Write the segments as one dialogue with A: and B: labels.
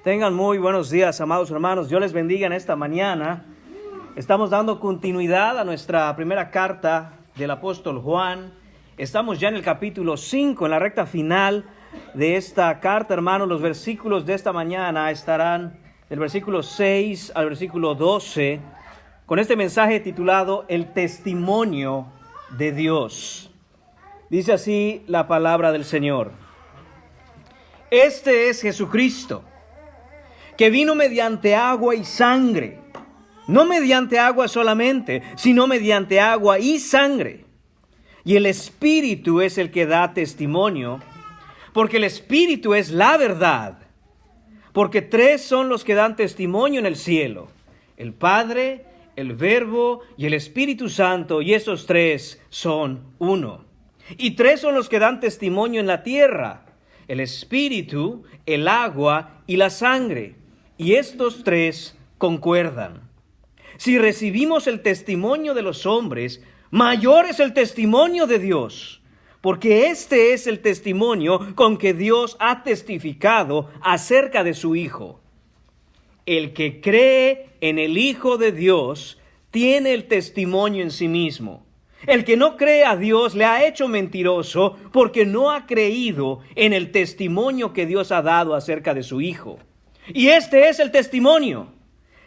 A: Tengan muy buenos días, amados hermanos. Dios les bendiga en esta mañana. Estamos dando continuidad a nuestra primera carta del apóstol Juan. Estamos ya en el capítulo 5, en la recta final de esta carta, hermanos. Los versículos de esta mañana estarán del versículo 6 al versículo 12, con este mensaje titulado El testimonio de Dios. Dice así la palabra del Señor. Este es Jesucristo, que vino mediante agua y sangre, no mediante agua solamente, sino mediante agua y sangre. Y el Espíritu es el que da testimonio, porque el Espíritu es la verdad. Porque tres son los que dan testimonio en el cielo: el Padre, el Verbo y el Espíritu Santo, y esos tres son uno. Y tres son los que dan testimonio en la tierra: el Espíritu, el agua y la sangre. Y estos tres concuerdan. Si recibimos el testimonio de los hombres, mayor es el testimonio de Dios, porque este es el testimonio con que Dios ha testificado acerca de su Hijo. El que cree en el Hijo de Dios tiene el testimonio en sí mismo. El que no cree a Dios le ha hecho mentiroso, porque no ha creído en el testimonio que Dios ha dado acerca de su Hijo. Y este es el testimonio,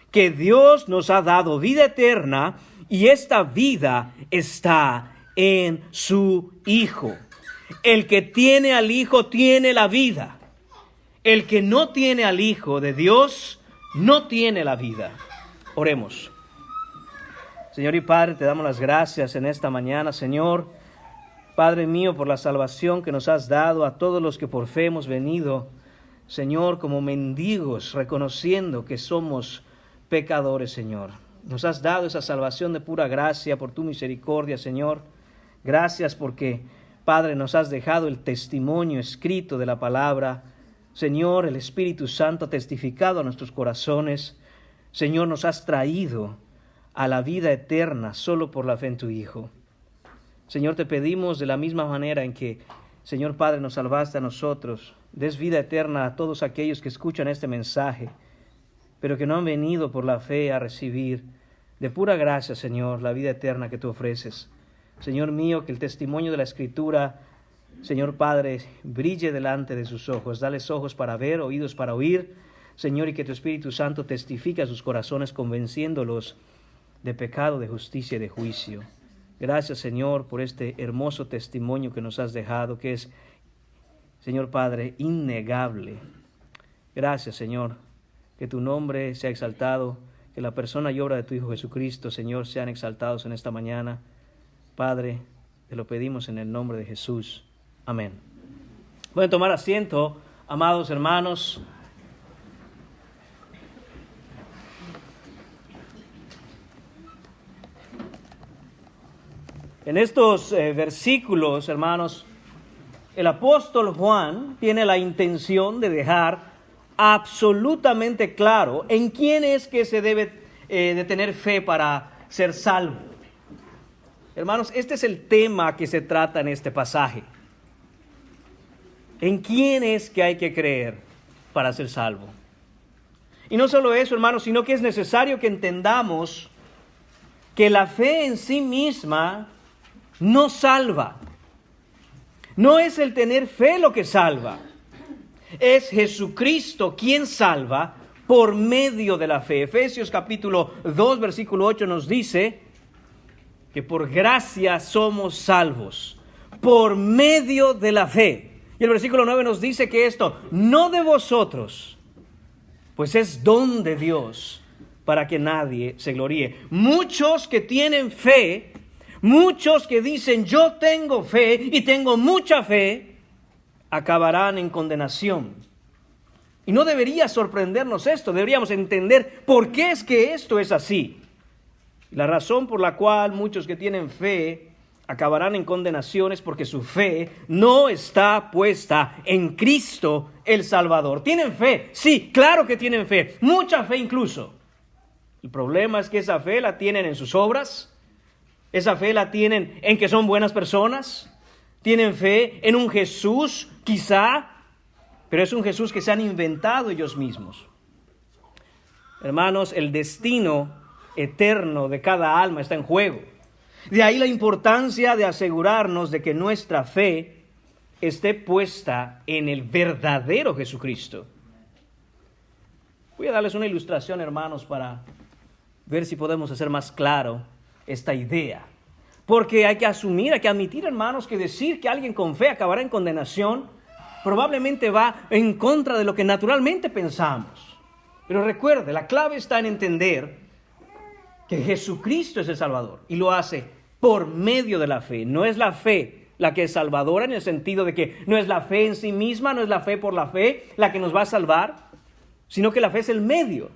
A: que Dios nos ha dado vida eterna, y esta vida está en su Hijo. El que tiene al Hijo tiene la vida. El que no tiene al Hijo de Dios no tiene la vida. Oremos. Señor y Padre, te damos las gracias en esta mañana, Señor. Padre mío, por la salvación que nos has dado a todos los que por fe hemos venido, Señor, como mendigos, reconociendo que somos pecadores, Señor. Nos has dado esa salvación de pura gracia por tu misericordia, Señor. Gracias porque, Padre, nos has dejado el testimonio escrito de la palabra. Señor, el Espíritu Santo ha testificado a nuestros corazones. Señor, nos has traído a la vida eterna solo por la fe en tu Hijo. Señor, te pedimos de la misma manera en que, Señor Padre, nos salvaste a nosotros, des vida eterna a todos aquellos que escuchan este mensaje, pero que no han venido por la fe a recibir de pura gracia, Señor, la vida eterna que tú ofreces. Señor mío, que el testimonio de la Escritura, Señor Padre, brille delante de sus ojos. Dales ojos para ver, oídos para oír, Señor, y que tu Espíritu Santo testifique a sus corazones, convenciéndolos de pecado, de justicia y de juicio. Gracias, Señor, por este hermoso testimonio que nos has dejado, que es, Señor Padre, innegable. Gracias, Señor, que tu nombre sea exaltado, que la persona y obra de tu Hijo Jesucristo, Señor, sean exaltados en esta mañana. Padre, te lo pedimos en el nombre de Jesús. Amén. Pueden tomar asiento, amados hermanos. En estos versículos, hermanos, el apóstol Juan tiene la intención de dejar absolutamente claro en quién es que se debe de tener fe para ser salvo. Hermanos, este es el tema que se trata en este pasaje. ¿En quién es que hay que creer para ser salvo? Y no solo eso, hermanos, sino que es necesario que entendamos que la fe en sí misma no salva. No es el tener fe lo que salva. Es Jesucristo quien salva por medio de la fe. Efesios capítulo 2, versículo 8 nos dice que por gracia somos salvos, por medio de la fe. Y el versículo 9 nos dice que esto no de vosotros, pues es don de Dios, para que nadie se gloríe. Muchos que tienen fe, muchos que dicen yo tengo fe y tengo mucha fe, acabarán en condenación. Y no debería sorprendernos esto, deberíamos entender por qué es que esto es así. La razón por la cual muchos que tienen fe acabarán en condenación es porque su fe no está puesta en Cristo el Salvador. ¿Tienen fe? Sí, claro que tienen fe, mucha fe incluso. El problema es que esa fe la tienen en sus obras. Esa fe la tienen en que son buenas personas. Tienen fe en un Jesús, quizá, pero es un Jesús que se han inventado ellos mismos. Hermanos, el destino eterno de cada alma está en juego. De ahí la importancia de asegurarnos de que nuestra fe esté puesta en el verdadero Jesucristo. Voy a darles una ilustración, hermanos, para ver si podemos hacer más claro esta idea. Porque hay que admitir, hermanos, que decir que alguien con fe acabará en condenación probablemente va en contra de lo que naturalmente pensamos. Pero recuerde, la clave está en entender que Jesucristo es el Salvador y lo hace por medio de la fe. No es la fe la que es salvadora, en el sentido de que no es la fe en sí misma, no es la fe por la fe la que nos va a salvar, sino que la fe es el medio.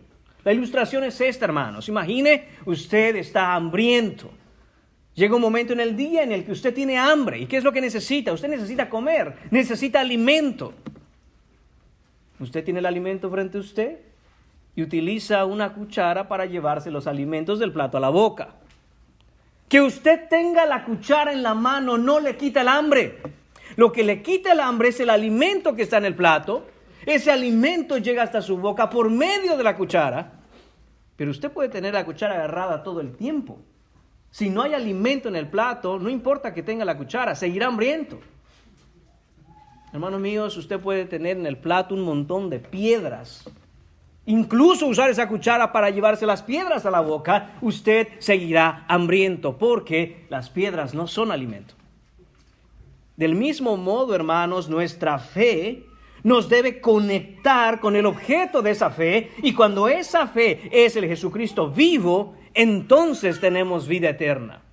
A: La ilustración es esta, hermanos. Imagine, usted está hambriento. Llega un momento en el día en el que usted tiene hambre. ¿Y qué es lo que necesita? Usted necesita comer, necesita alimento. Usted tiene el alimento frente a usted y utiliza una cuchara para llevarse los alimentos del plato a la boca. Que usted tenga la cuchara en la mano no le quita el hambre. Lo que le quita el hambre es el alimento que está en el plato. Ese alimento llega hasta su boca por medio de la cuchara. Pero usted puede tener la cuchara agarrada todo el tiempo. Si no hay alimento en el plato, no importa que tenga la cuchara, seguirá hambriento. Hermanos míos, usted puede tener en el plato un montón de piedras. Incluso usar esa cuchara para llevarse las piedras a la boca, usted seguirá hambriento, porque las piedras no son alimento. Del mismo modo, hermanos, nuestra fe nos debe conectar con el objeto de esa fe, y cuando esa fe es el Jesucristo vivo, entonces tenemos vida eterna.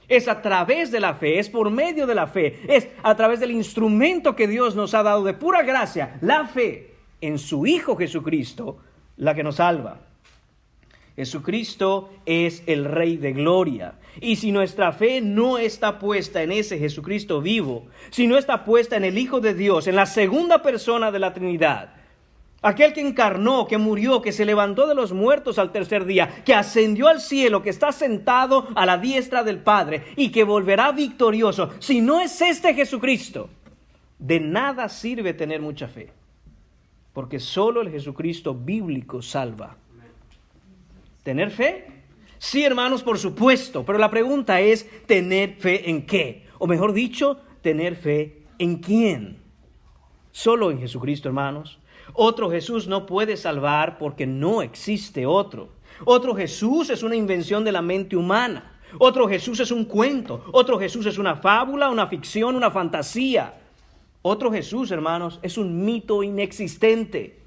A: Es a través de la fe, es por medio de la fe, es a través del instrumento que Dios nos ha dado de pura gracia, la fe en su Hijo Jesucristo, la que nos salva. Jesucristo es el Rey de gloria. Y si nuestra fe no está puesta en ese Jesucristo vivo, si no está puesta en el Hijo de Dios, en la segunda persona de la Trinidad, aquel que encarnó, que murió, que se levantó de los muertos al tercer día, que ascendió al cielo, que está sentado a la diestra del Padre y que volverá victorioso, si no es este Jesucristo, de nada sirve tener mucha fe, porque solo el Jesucristo bíblico salva. ¿Tener fe? Sí, hermanos, por supuesto, pero la pregunta es, ¿tener fe en qué? O mejor dicho, ¿tener fe en quién? Solo en Jesucristo, hermanos. Otro Jesús no puede salvar porque no existe otro. Otro Jesús es una invención de la mente humana. Otro Jesús es un cuento. Otro Jesús es una fábula, una ficción, una fantasía. Otro Jesús, hermanos, es un mito inexistente.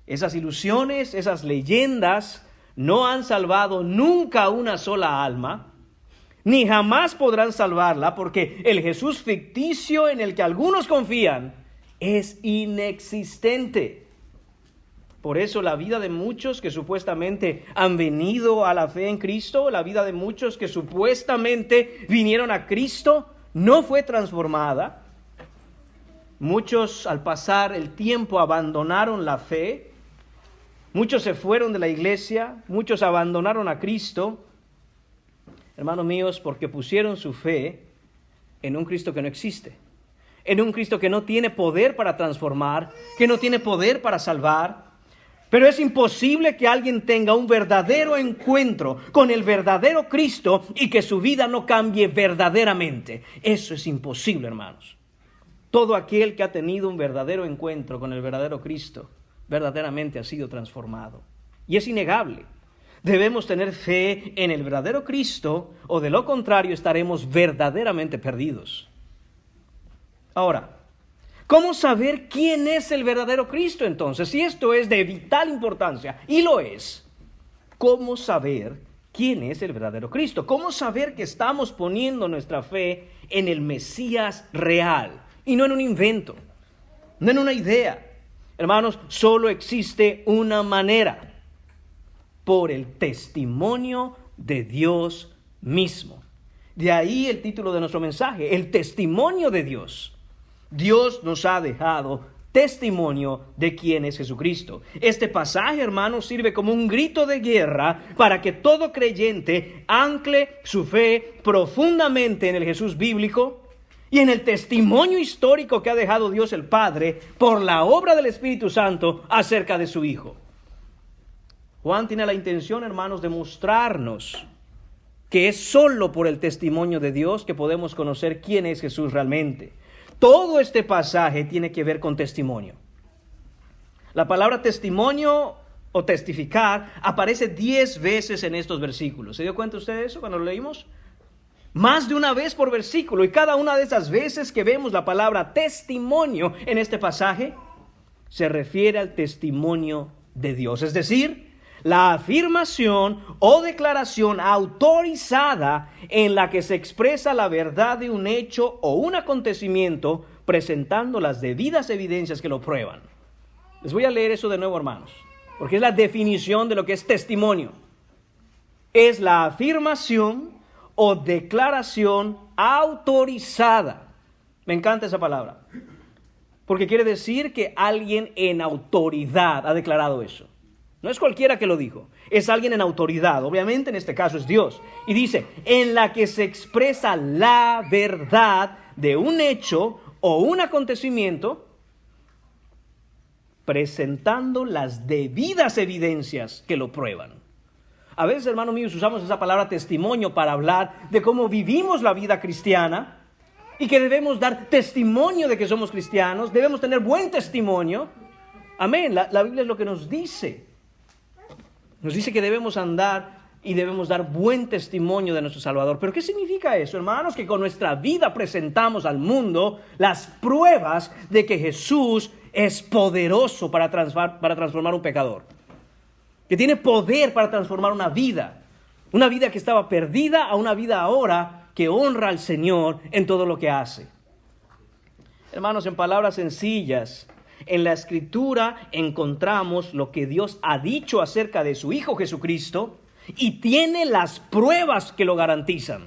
A: Esas ilusiones, esas leyendas no han salvado nunca una sola alma, ni jamás podrán salvarla, porque el Jesús ficticio en el que algunos confían es inexistente. Por eso la vida de muchos que supuestamente han venido a la fe en Cristo, la vida de muchos que supuestamente vinieron a Cristo, no fue transformada. Muchos al pasar el tiempo abandonaron la fe. Muchos se fueron de la iglesia, muchos abandonaron a Cristo, hermanos míos, porque pusieron su fe en un Cristo que no existe, en un Cristo que no tiene poder para transformar, que no tiene poder para salvar. Pero es imposible que alguien tenga un verdadero encuentro con el verdadero Cristo y que su vida no cambie verdaderamente. Eso es imposible, hermanos. Todo aquel que ha tenido un verdadero encuentro con el verdadero Cristo verdaderamente ha sido transformado. Y es innegable. Debemos tener fe en el verdadero Cristo, o de lo contrario estaremos verdaderamente perdidos. Ahora, ¿cómo saber quién es el verdadero Cristo entonces? Si esto es de vital importancia, y lo es, ¿cómo saber quién es el verdadero Cristo? ¿Cómo saber que estamos poniendo nuestra fe en el Mesías real y no en un invento, no en una idea? Hermanos, solo existe una manera: por el testimonio de Dios mismo. De ahí el título de nuestro mensaje, el testimonio de Dios. Dios nos ha dejado testimonio de quién es Jesucristo. Este pasaje, hermanos, sirve como un grito de guerra para que todo creyente ancle su fe profundamente en el Jesús bíblico, y en el testimonio histórico que ha dejado Dios el Padre por la obra del Espíritu Santo acerca de su Hijo. Juan tiene la intención, hermanos, de mostrarnos que es solo por el testimonio de Dios que podemos conocer quién es Jesús realmente. Todo este pasaje tiene que ver con testimonio. La palabra testimonio o testificar aparece 10 veces en estos versículos. ¿Se dio cuenta usted de eso cuando lo leímos? Más de una vez por versículo, y cada una de esas veces que vemos la palabra testimonio en este pasaje, se refiere al testimonio de Dios, es decir, la afirmación o declaración autorizada en la que se expresa la verdad de un hecho o un acontecimiento, presentando las debidas evidencias que lo prueban. Les voy a leer eso de nuevo, hermanos, porque es la definición de lo que es testimonio. Es la afirmación o declaración autorizada. Me encanta esa palabra, porque quiere decir que alguien en autoridad ha declarado eso. No es cualquiera que lo dijo, es alguien en autoridad. Obviamente en este caso es Dios. Y dice, en la que se expresa la verdad de un hecho o un acontecimiento, presentando las debidas evidencias que lo prueban. A veces, hermanos míos, usamos esa palabra testimonio para hablar de cómo vivimos la vida cristiana y que debemos dar testimonio de que somos cristianos, debemos tener buen testimonio. Amén, la Biblia es lo que nos dice. Nos dice que debemos andar y debemos dar buen testimonio de nuestro Salvador. ¿Pero qué significa eso, hermanos? Que con nuestra vida presentamos al mundo las pruebas de que Jesús es poderoso para transformar un pecador. Que tiene poder para transformar una vida que estaba perdida a una vida ahora que honra al Señor en todo lo que hace. Hermanos, en palabras sencillas, en la Escritura encontramos lo que Dios ha dicho acerca de su Hijo Jesucristo y tiene las pruebas que lo garantizan.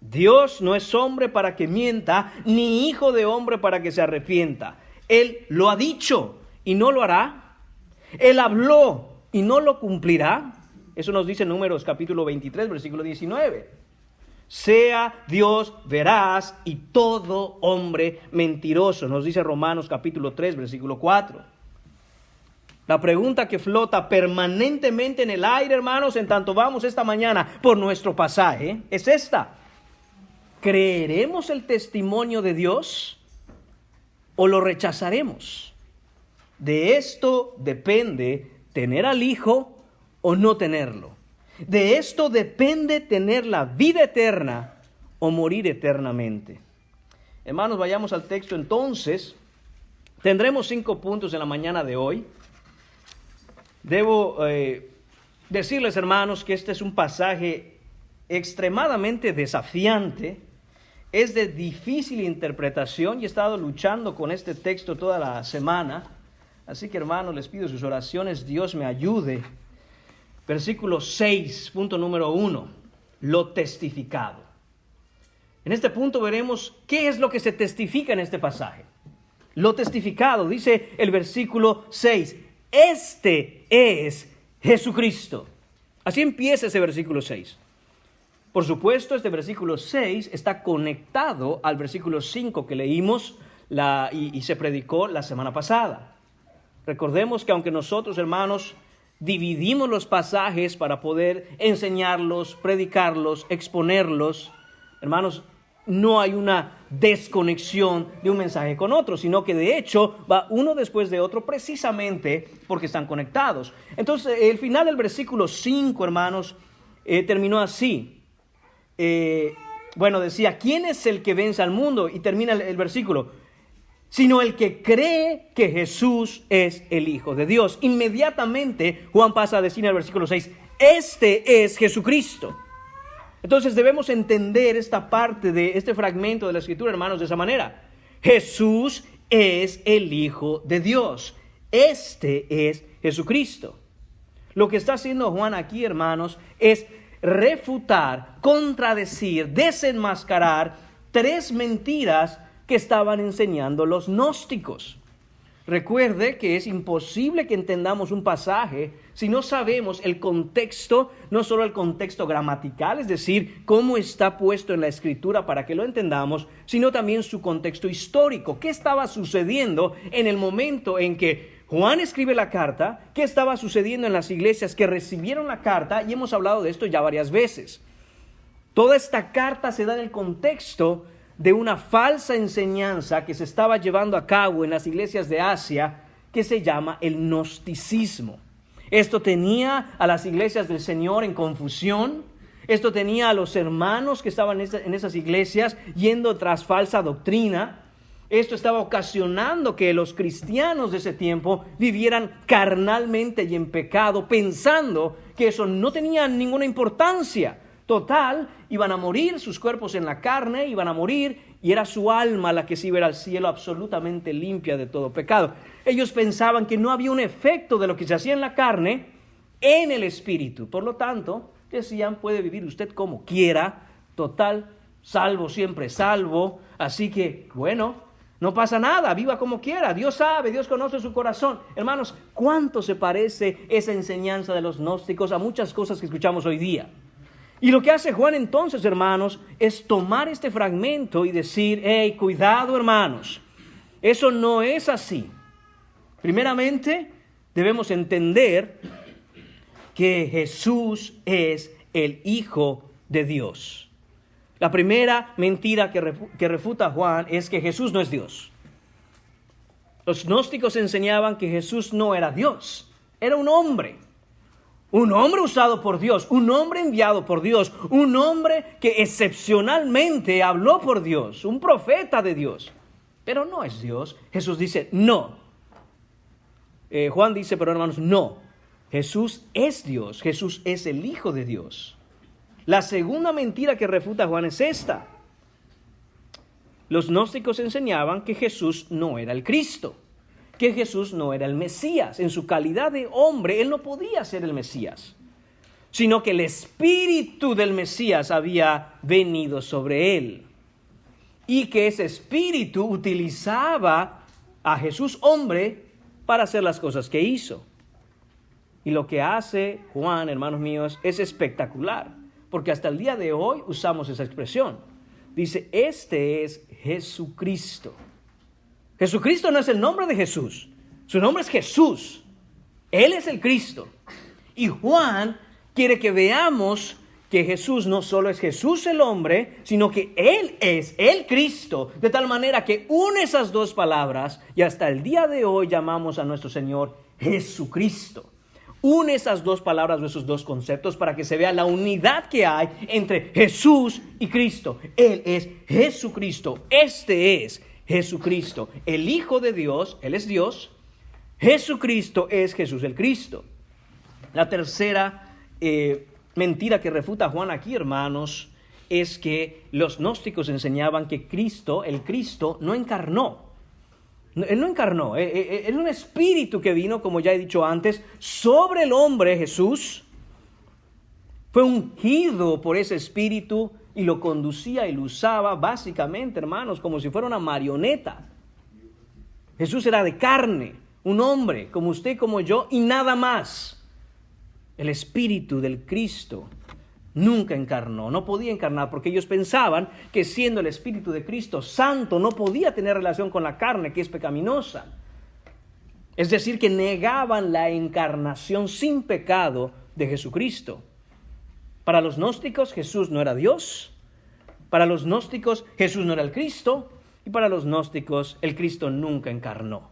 A: Dios no es hombre para que mienta, ni hijo de hombre para que se arrepienta. Él lo ha dicho y no lo hará. Él habló y no lo cumplirá. Eso nos dice Números capítulo 23, versículo 19. Sea Dios veraz y todo hombre mentiroso, nos dice Romanos capítulo 3, versículo 4. La pregunta que flota permanentemente en el aire, hermanos, en tanto vamos esta mañana por nuestro pasaje, es esta: ¿creeremos el testimonio de Dios o lo rechazaremos? De esto depende tener al Hijo o no tenerlo. De esto depende tener la vida eterna o morir eternamente. Hermanos, vayamos al texto entonces. Tendremos 5 puntos en la mañana de hoy. Debo decirles, hermanos, que este es un pasaje extremadamente desafiante. Es de difícil interpretación y he estado luchando con este texto toda la semana. Así que, hermanos, les pido sus oraciones, Dios me ayude. Versículo 6, punto número 1, lo testificado. En este punto veremos qué es lo que se testifica en este pasaje. Lo testificado, dice el versículo 6, este es Jesucristo. Así empieza ese versículo 6. Por supuesto, este versículo 6 está conectado al versículo 5 que leímos y se predicó la semana pasada. Recordemos que aunque nosotros, hermanos, dividimos los pasajes para poder enseñarlos, predicarlos, exponerlos, hermanos, no hay una desconexión de un mensaje con otro, sino que de hecho va uno después de otro precisamente porque están conectados. Entonces, el final del versículo 5, hermanos, terminó así. Decía, ¿quién es el que vence al mundo? Y termina el versículo, sino el que cree que Jesús es el Hijo de Dios. Inmediatamente Juan pasa a decir en el versículo 6, este es Jesucristo. Entonces debemos entender esta parte de este fragmento de la Escritura, hermanos, de esa manera. Jesús es el Hijo de Dios. Este es Jesucristo. Lo que está haciendo Juan aquí, hermanos, es refutar, contradecir, desenmascarar 3 mentiras que estaban enseñando los gnósticos. Recuerde que es imposible que entendamos un pasaje si no sabemos el contexto, no solo el contexto gramatical, es decir, cómo está puesto en la Escritura para que lo entendamos, sino también su contexto histórico. ¿Qué estaba sucediendo en el momento en que Juan escribe la carta? ¿Qué estaba sucediendo en las iglesias que recibieron la carta? Y hemos hablado de esto ya varias veces. Toda esta carta se da en el contexto de una falsa enseñanza que se estaba llevando a cabo en las iglesias de Asia, que se llama el gnosticismo. Esto tenía a las iglesias del Señor en confusión. Esto tenía a los hermanos que estaban en esas iglesias yendo tras falsa doctrina. Esto estaba ocasionando que los cristianos de ese tiempo vivieran carnalmente y en pecado, pensando que eso no tenía ninguna importancia. Total, iban a morir, sus cuerpos en la carne iban a morir, y era su alma la que se iba a ir al cielo absolutamente limpia de todo pecado. Ellos pensaban que no había un efecto de lo que se hacía en la carne en el espíritu. Por lo tanto, decían, puede vivir usted como quiera, total, salvo siempre salvo, así que, bueno, no pasa nada, viva como quiera, Dios sabe, Dios conoce su corazón. Hermanos, ¿cuánto se parece esa enseñanza de los gnósticos a muchas cosas que escuchamos hoy día? Y lo que hace Juan entonces, hermanos, es tomar este fragmento y decir, hey, cuidado, hermanos, eso no es así. Primeramente, debemos entender que Jesús es el Hijo de Dios. La primera mentira que refuta Juan es que Jesús no es Dios. Los gnósticos enseñaban que Jesús no era Dios, era un hombre usado por Dios, un hombre enviado por Dios, un hombre que excepcionalmente habló por Dios, un profeta de Dios, pero no es Dios. Jesús dice, no. Juan dice, pero hermanos, no. Jesús es Dios, Jesús es el Hijo de Dios. La segunda mentira que refuta Juan es esta. Los gnósticos enseñaban que Jesús no era el Cristo, que Jesús no era el Mesías. En su calidad de hombre, él no podía ser el Mesías, sino que el espíritu del Mesías había venido sobre él, y que ese espíritu utilizaba a Jesús hombre para hacer las cosas que hizo. Y lo que hace Juan, hermanos míos, es espectacular, porque hasta el día de hoy usamos esa expresión. Dice, este es Jesucristo. Jesucristo no es el nombre de Jesús, su nombre es Jesús. Él es el Cristo. Y Juan quiere que veamos que Jesús no solo es Jesús el hombre, sino que Él es el Cristo, de tal manera que une esas dos palabras, y hasta el día de hoy llamamos a nuestro Señor Jesucristo. Une esas dos palabras o esos dos conceptos para que se vea la unidad que hay entre Jesús y Cristo. Él es Jesucristo, este es Jesucristo, el Hijo de Dios, Él es Dios. Jesucristo es Jesús el Cristo. La tercera mentira que refuta Juan aquí, hermanos, es que los gnósticos enseñaban que Cristo, el Cristo, no encarnó. Él no encarnó, es un espíritu que vino, como ya he dicho antes, sobre el hombre Jesús. Fue ungido por ese espíritu y lo conducía y lo usaba básicamente, hermanos, como si fuera una marioneta. Jesús era de carne, un hombre como usted y como yo, y nada más. El espíritu del Cristo nunca encarnó, no podía encarnar, porque ellos pensaban que siendo el espíritu de Cristo santo no podía tener relación con la carne, que es pecaminosa. Es decir, que negaban la encarnación sin pecado de Jesucristo. Para los gnósticos Jesús no era Dios, para los gnósticos Jesús no era el Cristo, y para los gnósticos el Cristo nunca encarnó.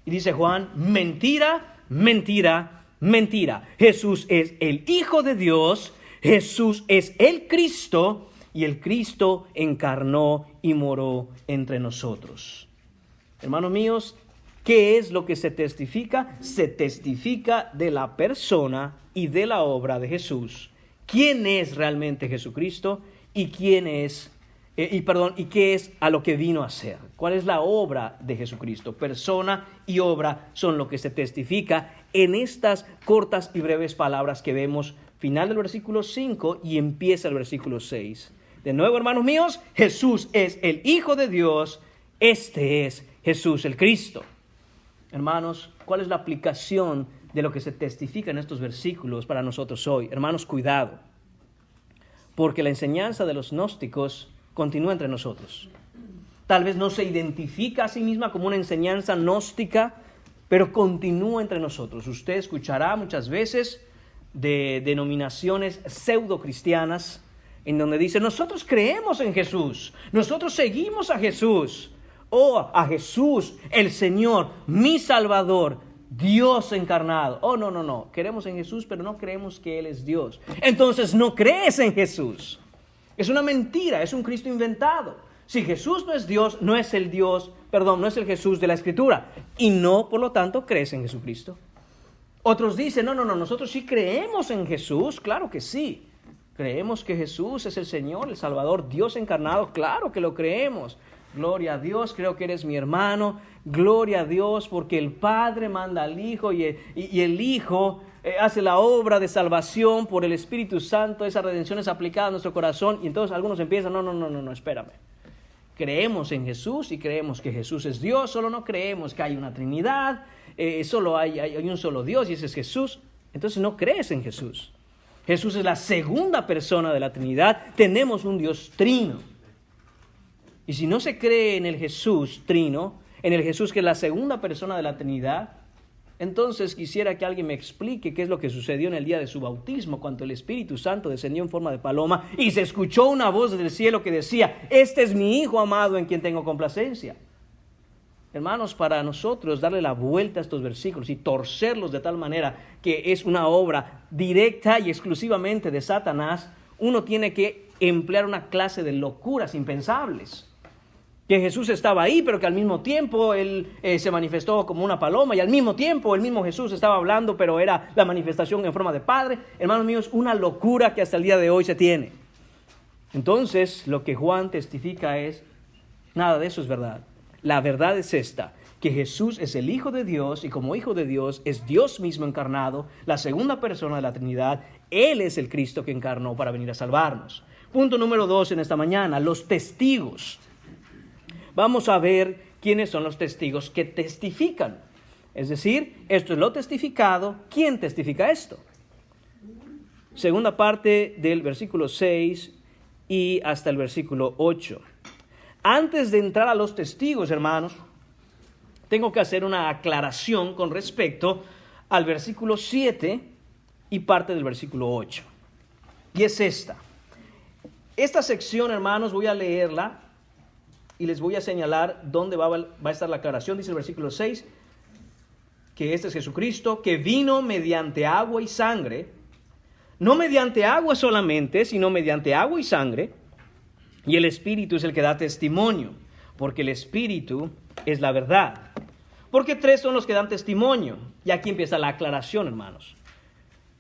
A: Y dice Juan, mentira, mentira, mentira. Jesús es el Hijo de Dios, Jesús es el Cristo, y el Cristo encarnó y moró entre nosotros. Hermanos míos, ¿qué es lo que se testifica? Se testifica de la persona y de la obra de Jesús. ¿Quién es realmente Jesucristo? ¿Y qué es a lo que vino a hacer? ¿Cuál es la obra de Jesucristo? Persona y obra son lo que se testifica en estas cortas y breves palabras que vemos final del versículo 5 y empieza el versículo 6. De nuevo, hermanos míos, Jesús es el Hijo de Dios, este es Jesús el Cristo. Hermanos, ¿cuál es la aplicación de lo que se testifica en estos versículos para nosotros hoy? Hermanos, cuidado, porque la enseñanza de los gnósticos continúa entre nosotros. Tal vez no se identifica a sí misma como una enseñanza gnóstica, pero continúa entre nosotros. Usted escuchará muchas veces de denominaciones pseudo-cristianas en donde dice, nosotros creemos en Jesús, nosotros seguimos a Jesús, a Jesús, el Señor, mi Salvador, Dios encarnado. No, queremos en Jesús, pero no creemos que Él es Dios. Entonces no crees en Jesús. Es una mentira, es un Cristo inventado. Si Jesús no es Dios, no es el Jesús de la Escritura. Y no, por lo tanto, crees en Jesucristo. Otros dicen, no, nosotros sí creemos en Jesús. Claro que sí. Creemos que Jesús es el Señor, el Salvador, Dios encarnado. Claro que lo creemos. Gloria a Dios, creo que eres mi hermano. Gloria a Dios, porque el Padre manda al Hijo y el Hijo hace la obra de salvación por el Espíritu Santo. Esa redención es aplicada a nuestro corazón. Y entonces algunos empiezan, no, espérame. Creemos en Jesús y creemos que Jesús es Dios, solo no creemos que hay una Trinidad, solo hay un solo Dios y ese es Jesús. Entonces no crees en Jesús. Jesús es la segunda persona de la Trinidad, tenemos un Dios trino. Y si no se cree en el Jesús trino, en el Jesús que es la segunda persona de la Trinidad, entonces quisiera que alguien me explique qué es lo que sucedió en el día de su bautismo, cuando el Espíritu Santo descendió en forma de paloma y se escuchó una voz desde el cielo que decía, este es mi Hijo amado en quien tengo complacencia. Hermanos, para nosotros darle la vuelta a estos versículos y torcerlos de tal manera que es una obra directa y exclusivamente de Satanás, uno tiene que emplear una clase de locuras impensables. Que Jesús estaba ahí, pero que al mismo tiempo Él se manifestó como una paloma, y al mismo tiempo el mismo Jesús estaba hablando, pero era la manifestación en forma de Padre. Hermanos míos, una locura que hasta el día de hoy se tiene. Entonces, lo que Juan testifica es, nada de eso es verdad. La verdad es esta, que Jesús es el Hijo de Dios, y como Hijo de Dios es Dios mismo encarnado, la segunda persona de la Trinidad. Él es el Cristo que encarnó para venir a salvarnos. Punto número 2 en esta mañana, los testigos. Vamos a ver quiénes son los testigos que testifican. Es decir, esto es lo testificado. ¿Quién testifica esto? Segunda parte del versículo 6 y hasta el versículo 8. Antes de entrar a los testigos, hermanos, tengo que hacer una aclaración con respecto al versículo 7 y parte del versículo 8. Y es esta. Esta sección, hermanos, voy a leerla y les voy a señalar dónde va a estar la aclaración. Dice el versículo 6, que este es Jesucristo, que vino mediante agua y sangre, no mediante agua solamente, sino mediante agua y sangre, y el Espíritu es el que da testimonio, porque el Espíritu es la verdad. Porque 3 son los que dan testimonio, y aquí empieza la aclaración, hermanos.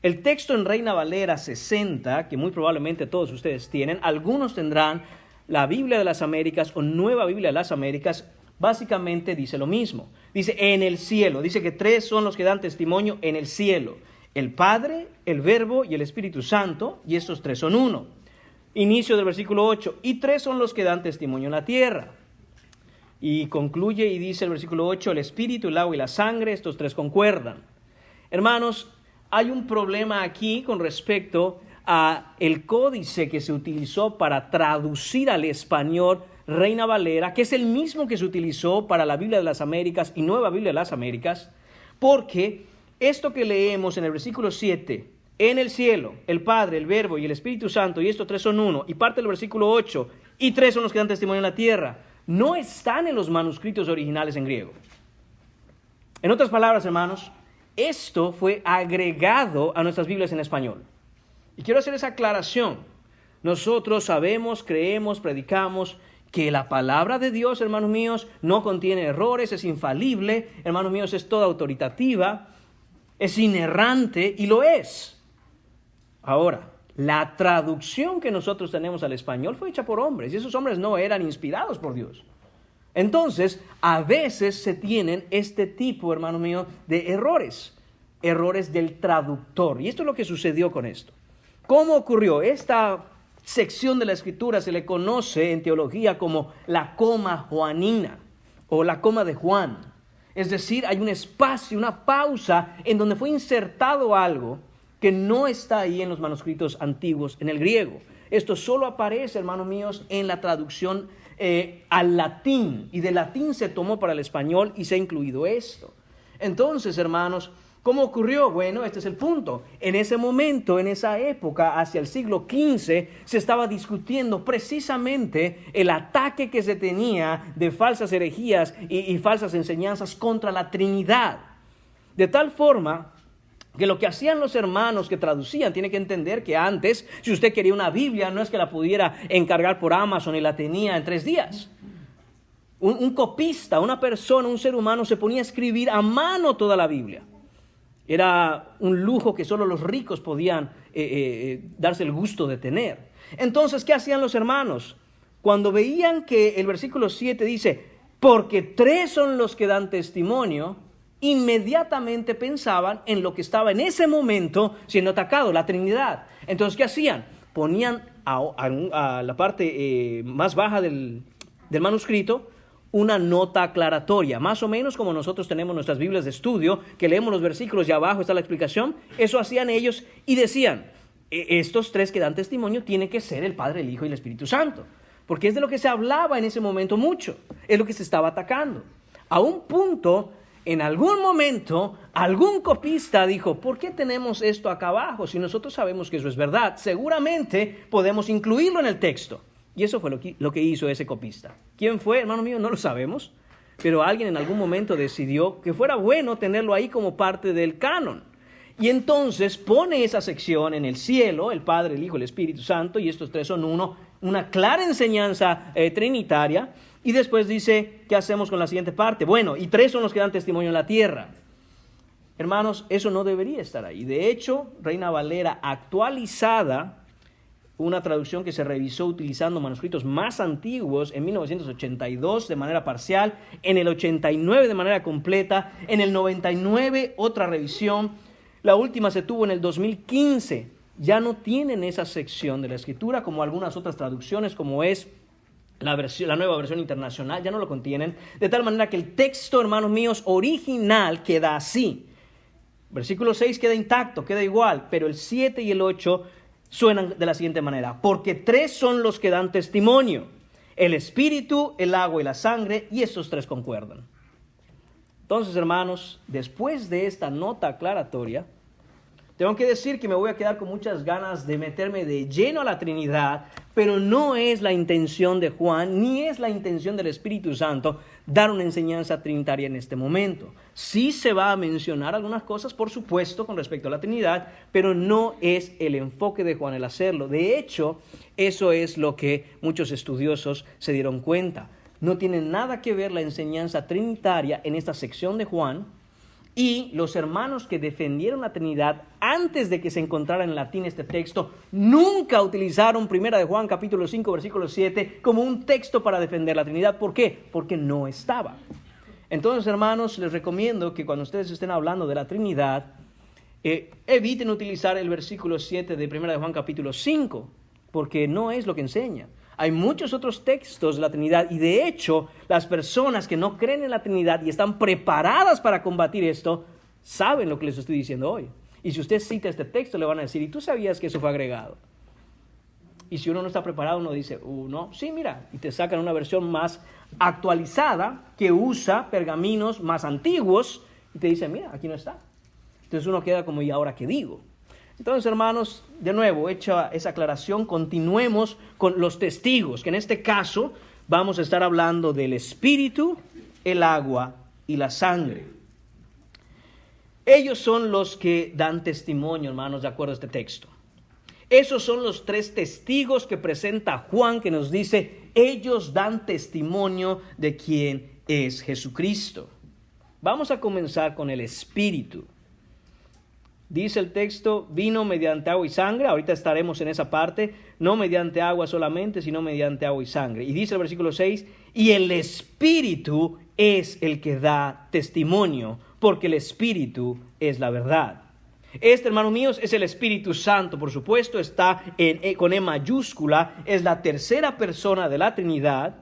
A: El texto en Reina Valera 60, que muy probablemente todos ustedes tienen, algunos tendrán la Biblia de las Américas o Nueva Biblia de las Américas, básicamente dice lo mismo. Dice en el cielo, dice que 3 son los que dan testimonio en el cielo. El Padre, el Verbo y el Espíritu Santo, y estos 3 son uno. Inicio del versículo 8, y 3 son los que dan testimonio en la tierra. Y concluye y dice el versículo 8, el Espíritu, el agua y la sangre, estos 3 concuerdan. Hermanos, hay un problema aquí con respecto a el códice que se utilizó para traducir al español Reina Valera, que es el mismo que se utilizó para la Biblia de las Américas y Nueva Biblia de las Américas, porque esto que leemos en el versículo 7, en el cielo, el Padre, el Verbo y el Espíritu Santo, y estos 3 son uno, y parte del versículo 8, y 3 son los que dan testimonio en la tierra, no están en los manuscritos originales en griego. En otras palabras, hermanos, esto fue agregado a nuestras Biblias en español. Y quiero hacer esa aclaración. Nosotros sabemos, creemos, predicamos que la palabra de Dios, hermanos míos, no contiene errores, es infalible, hermanos míos, es toda autoritativa, es inerrante y lo es. Ahora, la traducción que nosotros tenemos al español fue hecha por hombres y esos hombres no eran inspirados por Dios. Entonces, a veces se tienen este tipo, hermanos míos, de errores del traductor. Y esto es lo que sucedió con esto. ¿Cómo ocurrió? Esta sección de la Escritura se le conoce en teología como la coma juanina o la coma de Juan. Es decir, hay un espacio, una pausa en donde fue insertado algo que no está ahí en los manuscritos antiguos en el griego. Esto solo aparece, hermanos míos, en la traducción al latín, y del latín se tomó para el español y se ha incluido esto. Entonces, hermanos, ¿cómo ocurrió? Bueno, este es el punto. En ese momento, en esa época, hacia el siglo XV, se estaba discutiendo precisamente el ataque que se tenía de falsas herejías y falsas enseñanzas contra la Trinidad. De tal forma que lo que hacían los hermanos que traducían, tiene que entender que antes, si usted quería una Biblia, no es que la pudiera encargar por Amazon y la tenía en 3 días. Un copista, una persona, un ser humano se ponía a escribir a mano toda la Biblia. Era un lujo que solo los ricos podían darse el gusto de tener. Entonces, ¿qué hacían los hermanos? Cuando veían que el versículo 7 dice, porque 3 son los que dan testimonio, inmediatamente pensaban en lo que estaba en ese momento siendo atacado, la Trinidad. Entonces, ¿qué hacían? Ponían a la parte más baja del manuscrito una nota aclaratoria, más o menos como nosotros tenemos nuestras Biblias de estudio, que leemos los versículos y abajo está la explicación. Eso hacían ellos y decían, estos 3 que dan testimonio tiene que ser el Padre, el Hijo y el Espíritu Santo, porque es de lo que se hablaba en ese momento mucho, es lo que se estaba atacando. A un punto, en algún momento, algún copista dijo, ¿por qué tenemos esto acá abajo? Si nosotros sabemos que eso es verdad, seguramente podemos incluirlo en el texto. Y eso fue lo que hizo ese copista. ¿Quién fue, hermano mío? No lo sabemos, pero alguien en algún momento decidió que fuera bueno tenerlo ahí como parte del canon. Y entonces pone esa sección en el cielo, el Padre, el Hijo, el Espíritu Santo, y estos 3 son uno, una clara enseñanza trinitaria. Y después dice, ¿qué hacemos con la siguiente parte? Bueno, y 3 son los que dan testimonio en la tierra. Hermanos, eso no debería estar ahí. De hecho, Reina Valera actualizada, una traducción que se revisó utilizando manuscritos más antiguos en 1982 de manera parcial, en el 89 de manera completa, en el 99 otra revisión, la última se tuvo en el 2015. Ya no tienen esa sección de la Escritura como algunas otras traducciones, como es la nueva versión internacional, ya no lo contienen, de tal manera que el texto, hermanos míos, original queda así. Versículo 6 queda intacto, queda igual, pero el 7 y el 8 suenan de la siguiente manera, porque 3 son los que dan testimonio, el espíritu, el agua y la sangre, y estos 3 concuerdan. Entonces, hermanos, después de esta nota aclaratoria, tengo que decir que me voy a quedar con muchas ganas de meterme de lleno a la Trinidad, pero no es la intención de Juan, ni es la intención del Espíritu Santo dar una enseñanza trinitaria en este momento. Sí se va a mencionar algunas cosas, por supuesto, con respecto a la Trinidad, pero no es el enfoque de Juan el hacerlo. De hecho, eso es lo que muchos estudiosos se dieron cuenta. No tiene nada que ver la enseñanza trinitaria en esta sección de Juan, y los hermanos que defendieron la Trinidad antes de que se encontrara en latín este texto, nunca utilizaron 1 de Juan capítulo 5 versículo 7 como un texto para defender la Trinidad. ¿Por qué? Porque no estaba. Entonces, hermanos, les recomiendo que cuando ustedes estén hablando de la Trinidad, eviten utilizar el versículo 7 de 1 de Juan capítulo 5, porque no es lo que enseña. Hay muchos otros textos de la Trinidad, y de hecho, las personas que no creen en la Trinidad y están preparadas para combatir esto, saben lo que les estoy diciendo hoy. Y si usted cita este texto, le van a decir, ¿y tú sabías que eso fue agregado? Y si uno no está preparado, uno dice, no, sí, mira, y te sacan una versión más actualizada que usa pergaminos más antiguos, y te dicen, mira, aquí no está. Entonces uno queda como, ¿y ahora qué digo? Entonces, hermanos, de nuevo, hecha esa aclaración, continuemos con los testigos, que en este caso vamos a estar hablando del espíritu, el agua y la sangre. Ellos son los que dan testimonio, hermanos, de acuerdo a este texto. Esos son los 3 testigos que presenta Juan, que nos dice, ellos dan testimonio de quién es Jesucristo. Vamos a comenzar con el espíritu. Dice el texto, vino mediante agua y sangre. Ahorita estaremos en esa parte. No mediante agua solamente, sino mediante agua y sangre. Y dice el versículo 6, y el Espíritu es el que da testimonio, porque el Espíritu es la verdad. Este, hermanos míos, es el Espíritu Santo, por supuesto, está con E mayúscula, es la tercera persona de la Trinidad.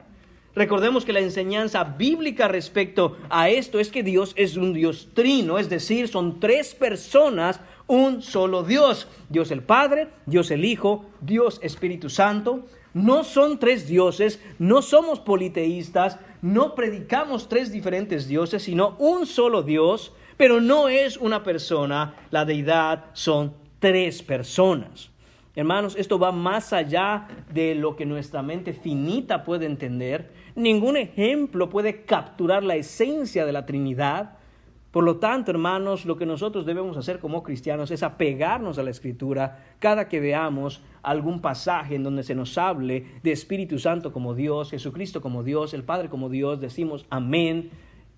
A: Recordemos que la enseñanza bíblica respecto a esto es que Dios es un Dios trino, es decir, son tres personas, un solo Dios. Dios el Padre, Dios el Hijo, Dios Espíritu Santo. No son tres dioses, no somos politeístas, no predicamos tres diferentes dioses, sino un solo Dios, pero no es una persona, la deidad son tres personas. Hermanos, esto va más allá de lo que nuestra mente finita puede entender. Ningún ejemplo puede capturar la esencia de la Trinidad. Por lo tanto, hermanos, lo que nosotros debemos hacer como cristianos es apegarnos a la Escritura cada que veamos algún pasaje en donde se nos hable de Espíritu Santo como Dios, Jesucristo como Dios, el Padre como Dios, decimos amén,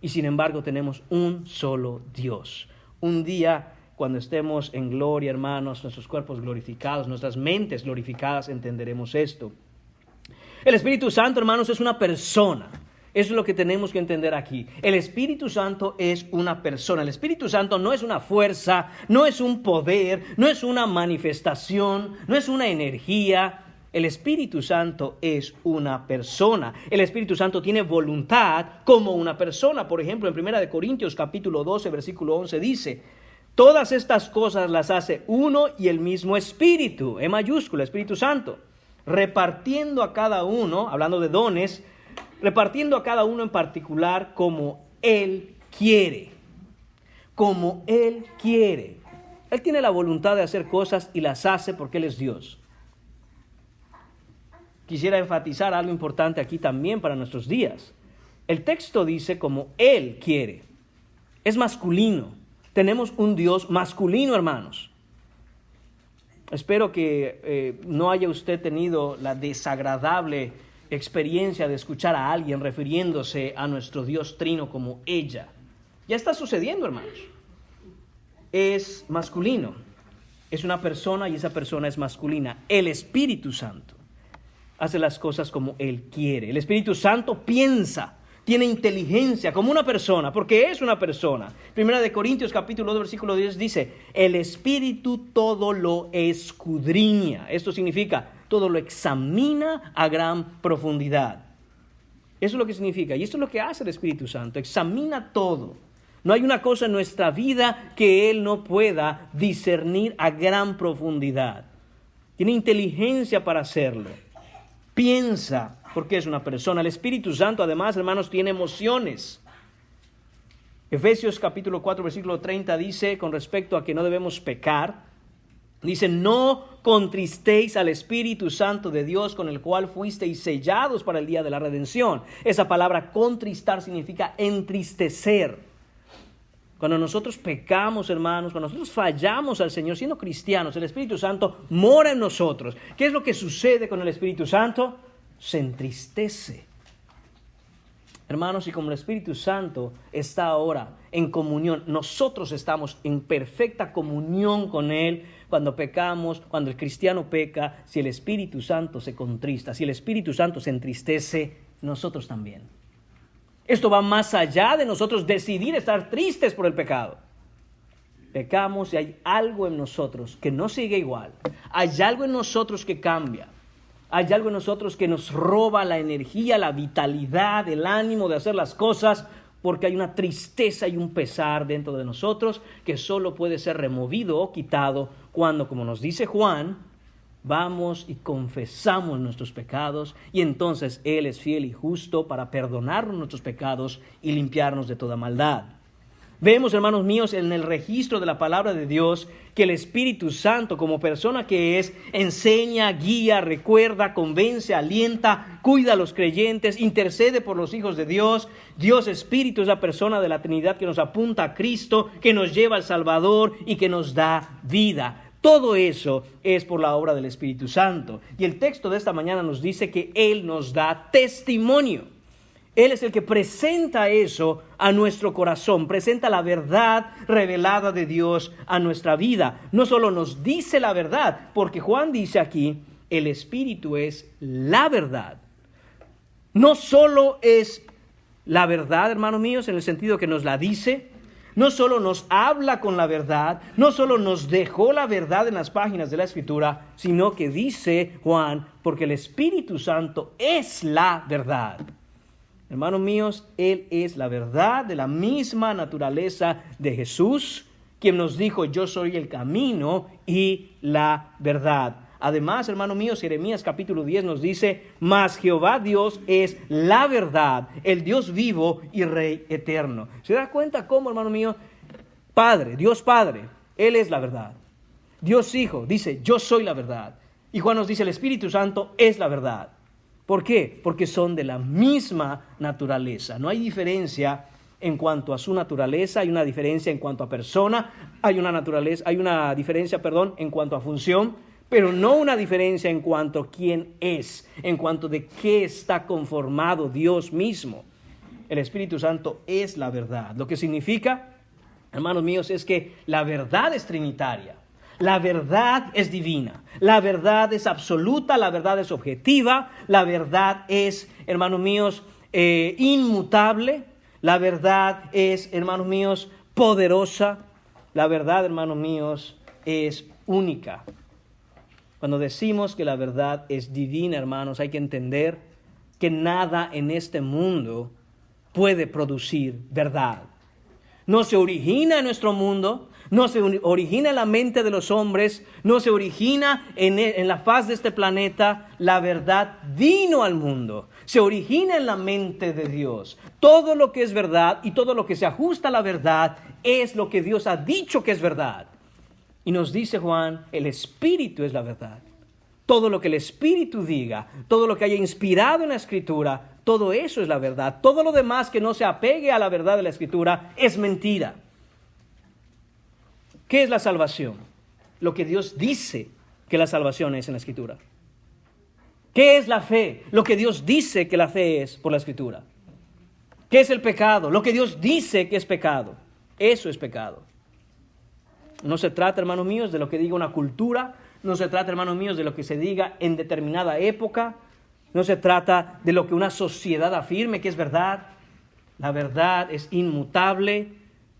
A: y sin embargo tenemos un solo Dios. Un día, cuando estemos en gloria, hermanos, nuestros cuerpos glorificados, nuestras mentes glorificadas, entenderemos esto. El Espíritu Santo, hermanos, es una persona. Eso es lo que tenemos que entender aquí. El Espíritu Santo es una persona. El Espíritu Santo no es una fuerza, no es un poder, no es una manifestación, no es una energía. El Espíritu Santo es una persona. El Espíritu Santo tiene voluntad como una persona. Por ejemplo, en 1 Corintios capítulo 12, versículo 11 dice: todas estas cosas las hace uno y el mismo Espíritu, en mayúscula, Espíritu Santo, repartiendo a cada uno, hablando de dones, repartiendo a cada uno en particular como Él quiere. Como Él quiere. Él tiene la voluntad de hacer cosas y las hace porque Él es Dios. Quisiera enfatizar algo importante aquí también para nuestros días. El texto dice como Él quiere. Es masculino. Tenemos un Dios masculino, hermanos. Espero que no haya usted tenido la desagradable experiencia de escuchar a alguien refiriéndose a nuestro Dios trino como ella. Ya está sucediendo, hermanos. Es masculino. Es una persona y esa persona es masculina. El Espíritu Santo hace las cosas como Él quiere. El Espíritu Santo piensa, tiene inteligencia como una persona, porque es una persona. 1 Corintios capítulo 2, versículo 10 dice: el Espíritu todo lo escudriña. Esto significa, todo lo examina a gran profundidad. Eso es lo que significa. Y esto es lo que hace el Espíritu Santo. Examina todo. No hay una cosa en nuestra vida que Él no pueda discernir a gran profundidad. Tiene inteligencia para hacerlo. Piensa, porque es una persona. El Espíritu Santo, además, hermanos, tiene emociones. Efesios capítulo 4, versículo 30 dice, con respecto a que no debemos pecar, dice: no contristéis al Espíritu Santo de Dios, con el cual fuisteis sellados para el día de la redención. Esa palabra contristar significa entristecer. Cuando nosotros pecamos, hermanos, cuando nosotros fallamos al Señor siendo cristianos, el Espíritu Santo mora en nosotros. ¿Qué es lo que sucede con el Espíritu Santo? Se entristece. Hermanos, y como el Espíritu Santo está ahora en comunión, nosotros estamos en perfecta comunión con Él. Cuando pecamos, cuando el cristiano peca, si el Espíritu Santo se contrista, si el Espíritu Santo se entristece, nosotros también. Esto va más allá de nosotros decidir estar tristes por el pecado. Pecamos y hay algo en nosotros que no sigue igual. Hay algo en nosotros que cambia. Hay algo en nosotros que nos roba la energía, la vitalidad, el ánimo de hacer las cosas, porque hay una tristeza y un pesar dentro de nosotros que solo puede ser removido o quitado cuando, como nos dice Juan, vamos y confesamos nuestros pecados, y entonces Él es fiel y justo para perdonarnos nuestros pecados y limpiarnos de toda maldad. Vemos, hermanos míos, en el registro de la palabra de Dios que el Espíritu Santo, como persona que es, enseña, guía, recuerda, convence, alienta, cuida a los creyentes, intercede por los hijos de Dios. Dios Espíritu es la persona de la Trinidad que nos apunta a Cristo, que nos lleva al Salvador y que nos da vida. Todo eso es por la obra del Espíritu Santo. Y el texto de esta mañana nos dice que Él nos da testimonio. Él es el que presenta eso a nuestro corazón, presenta la verdad revelada de Dios a nuestra vida. No solo nos dice la verdad, porque Juan dice aquí, el Espíritu es la verdad. No solo es la verdad, hermanos míos, en el sentido que nos la dice, no solo nos habla con la verdad, no solo nos dejó la verdad en las páginas de la Escritura, sino que dice Juan, porque el Espíritu Santo es la verdad. Hermanos míos, Él es la verdad de la misma naturaleza de Jesús, quien nos dijo, yo soy el camino y la verdad. Además, hermanos míos, Jeremías capítulo 10 nos dice, mas Jehová Dios es la verdad, el Dios vivo y Rey eterno. ¿Se da cuenta cómo, hermano mío? Padre, Dios Padre, Él es la verdad. Dios Hijo dice, yo soy la verdad. Y Juan nos dice, el Espíritu Santo es la verdad. ¿Por qué? Porque son de la misma naturaleza. No hay diferencia en cuanto a su naturaleza, hay una diferencia en cuanto a persona, hay una diferencia en cuanto a función, pero no una diferencia en cuanto a quién es, en cuanto de qué está conformado Dios mismo. El Espíritu Santo es la verdad. Lo que significa, hermanos míos, es que la verdad es trinitaria. La verdad es divina, la verdad es absoluta, la verdad es objetiva, la verdad es, hermanos míos, inmutable, la verdad es, hermanos míos, poderosa, la verdad, hermanos míos, es única. Cuando decimos que la verdad es divina, hermanos, hay que entender que nada en este mundo puede producir verdad. No se origina en nuestro mundo, no se origina en la mente de los hombres, no se origina en la faz de este planeta. La verdad vino al mundo, se origina en la mente de Dios. Todo lo que es verdad y todo lo que se ajusta a la verdad es lo que Dios ha dicho que es verdad. Y nos dice Juan, el Espíritu es la verdad. Todo lo que el Espíritu diga, todo lo que haya inspirado en la Escritura, todo eso es la verdad. Todo lo demás que no se apegue a la verdad de la Escritura es mentira. ¿Qué es la salvación? Lo que Dios dice que la salvación es en la Escritura. ¿Qué es la fe? Lo que Dios dice que la fe es por la Escritura. ¿Qué es el pecado? Lo que Dios dice que es pecado. Eso es pecado. No se trata, hermanos míos, de lo que diga una cultura. No se trata, hermanos míos, de lo que se diga en determinada época. No se trata de lo que una sociedad afirme que es verdad. La verdad es inmutable.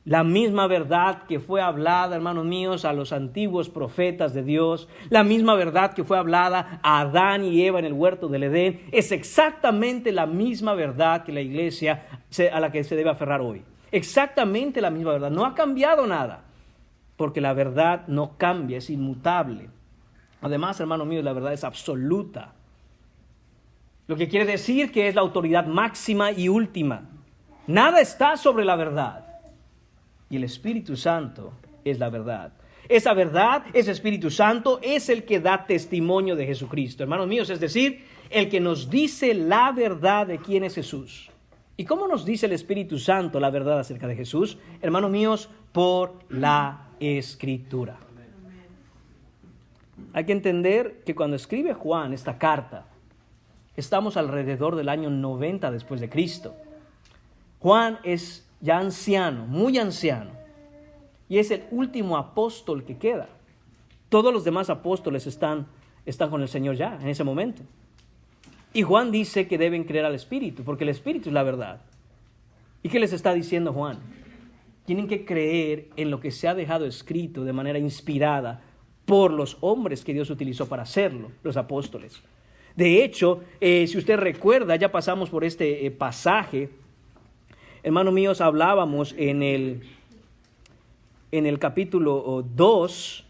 A: La misma verdad que fue hablada, hermanos míos, a los antiguos profetas de Dios, la misma verdad que fue hablada a Adán y Eva en el huerto del Edén, es exactamente la misma verdad que la iglesia a la que se debe aferrar hoy. Exactamente la misma verdad. No ha cambiado nada, porque la verdad no cambia, es inmutable. Además, hermanos míos, la verdad es absoluta. Lo que quiere decir que es la autoridad máxima y última. Nada está sobre la verdad. Y el Espíritu Santo es la verdad. Esa verdad, ese Espíritu Santo, es el que da testimonio de Jesucristo. Hermanos míos, es decir, el que nos dice la verdad de quién es Jesús. ¿Y cómo nos dice el Espíritu Santo la verdad acerca de Jesús? Hermanos míos, por la Escritura. Hay que entender que cuando escribe Juan esta carta, estamos alrededor del año 90 después de Cristo. Juan es ya anciano, muy anciano, y es el último apóstol que queda. Todos los demás apóstoles están con el Señor ya en ese momento. Y Juan dice que deben creer al Espíritu, porque el Espíritu es la verdad. ¿Y qué les está diciendo Juan? Tienen que creer en lo que se ha dejado escrito de manera inspirada por los hombres que Dios utilizó para hacerlo, los apóstoles. De hecho, si usted recuerda, ya pasamos por este pasaje. Hermanos míos, hablábamos en el capítulo 2,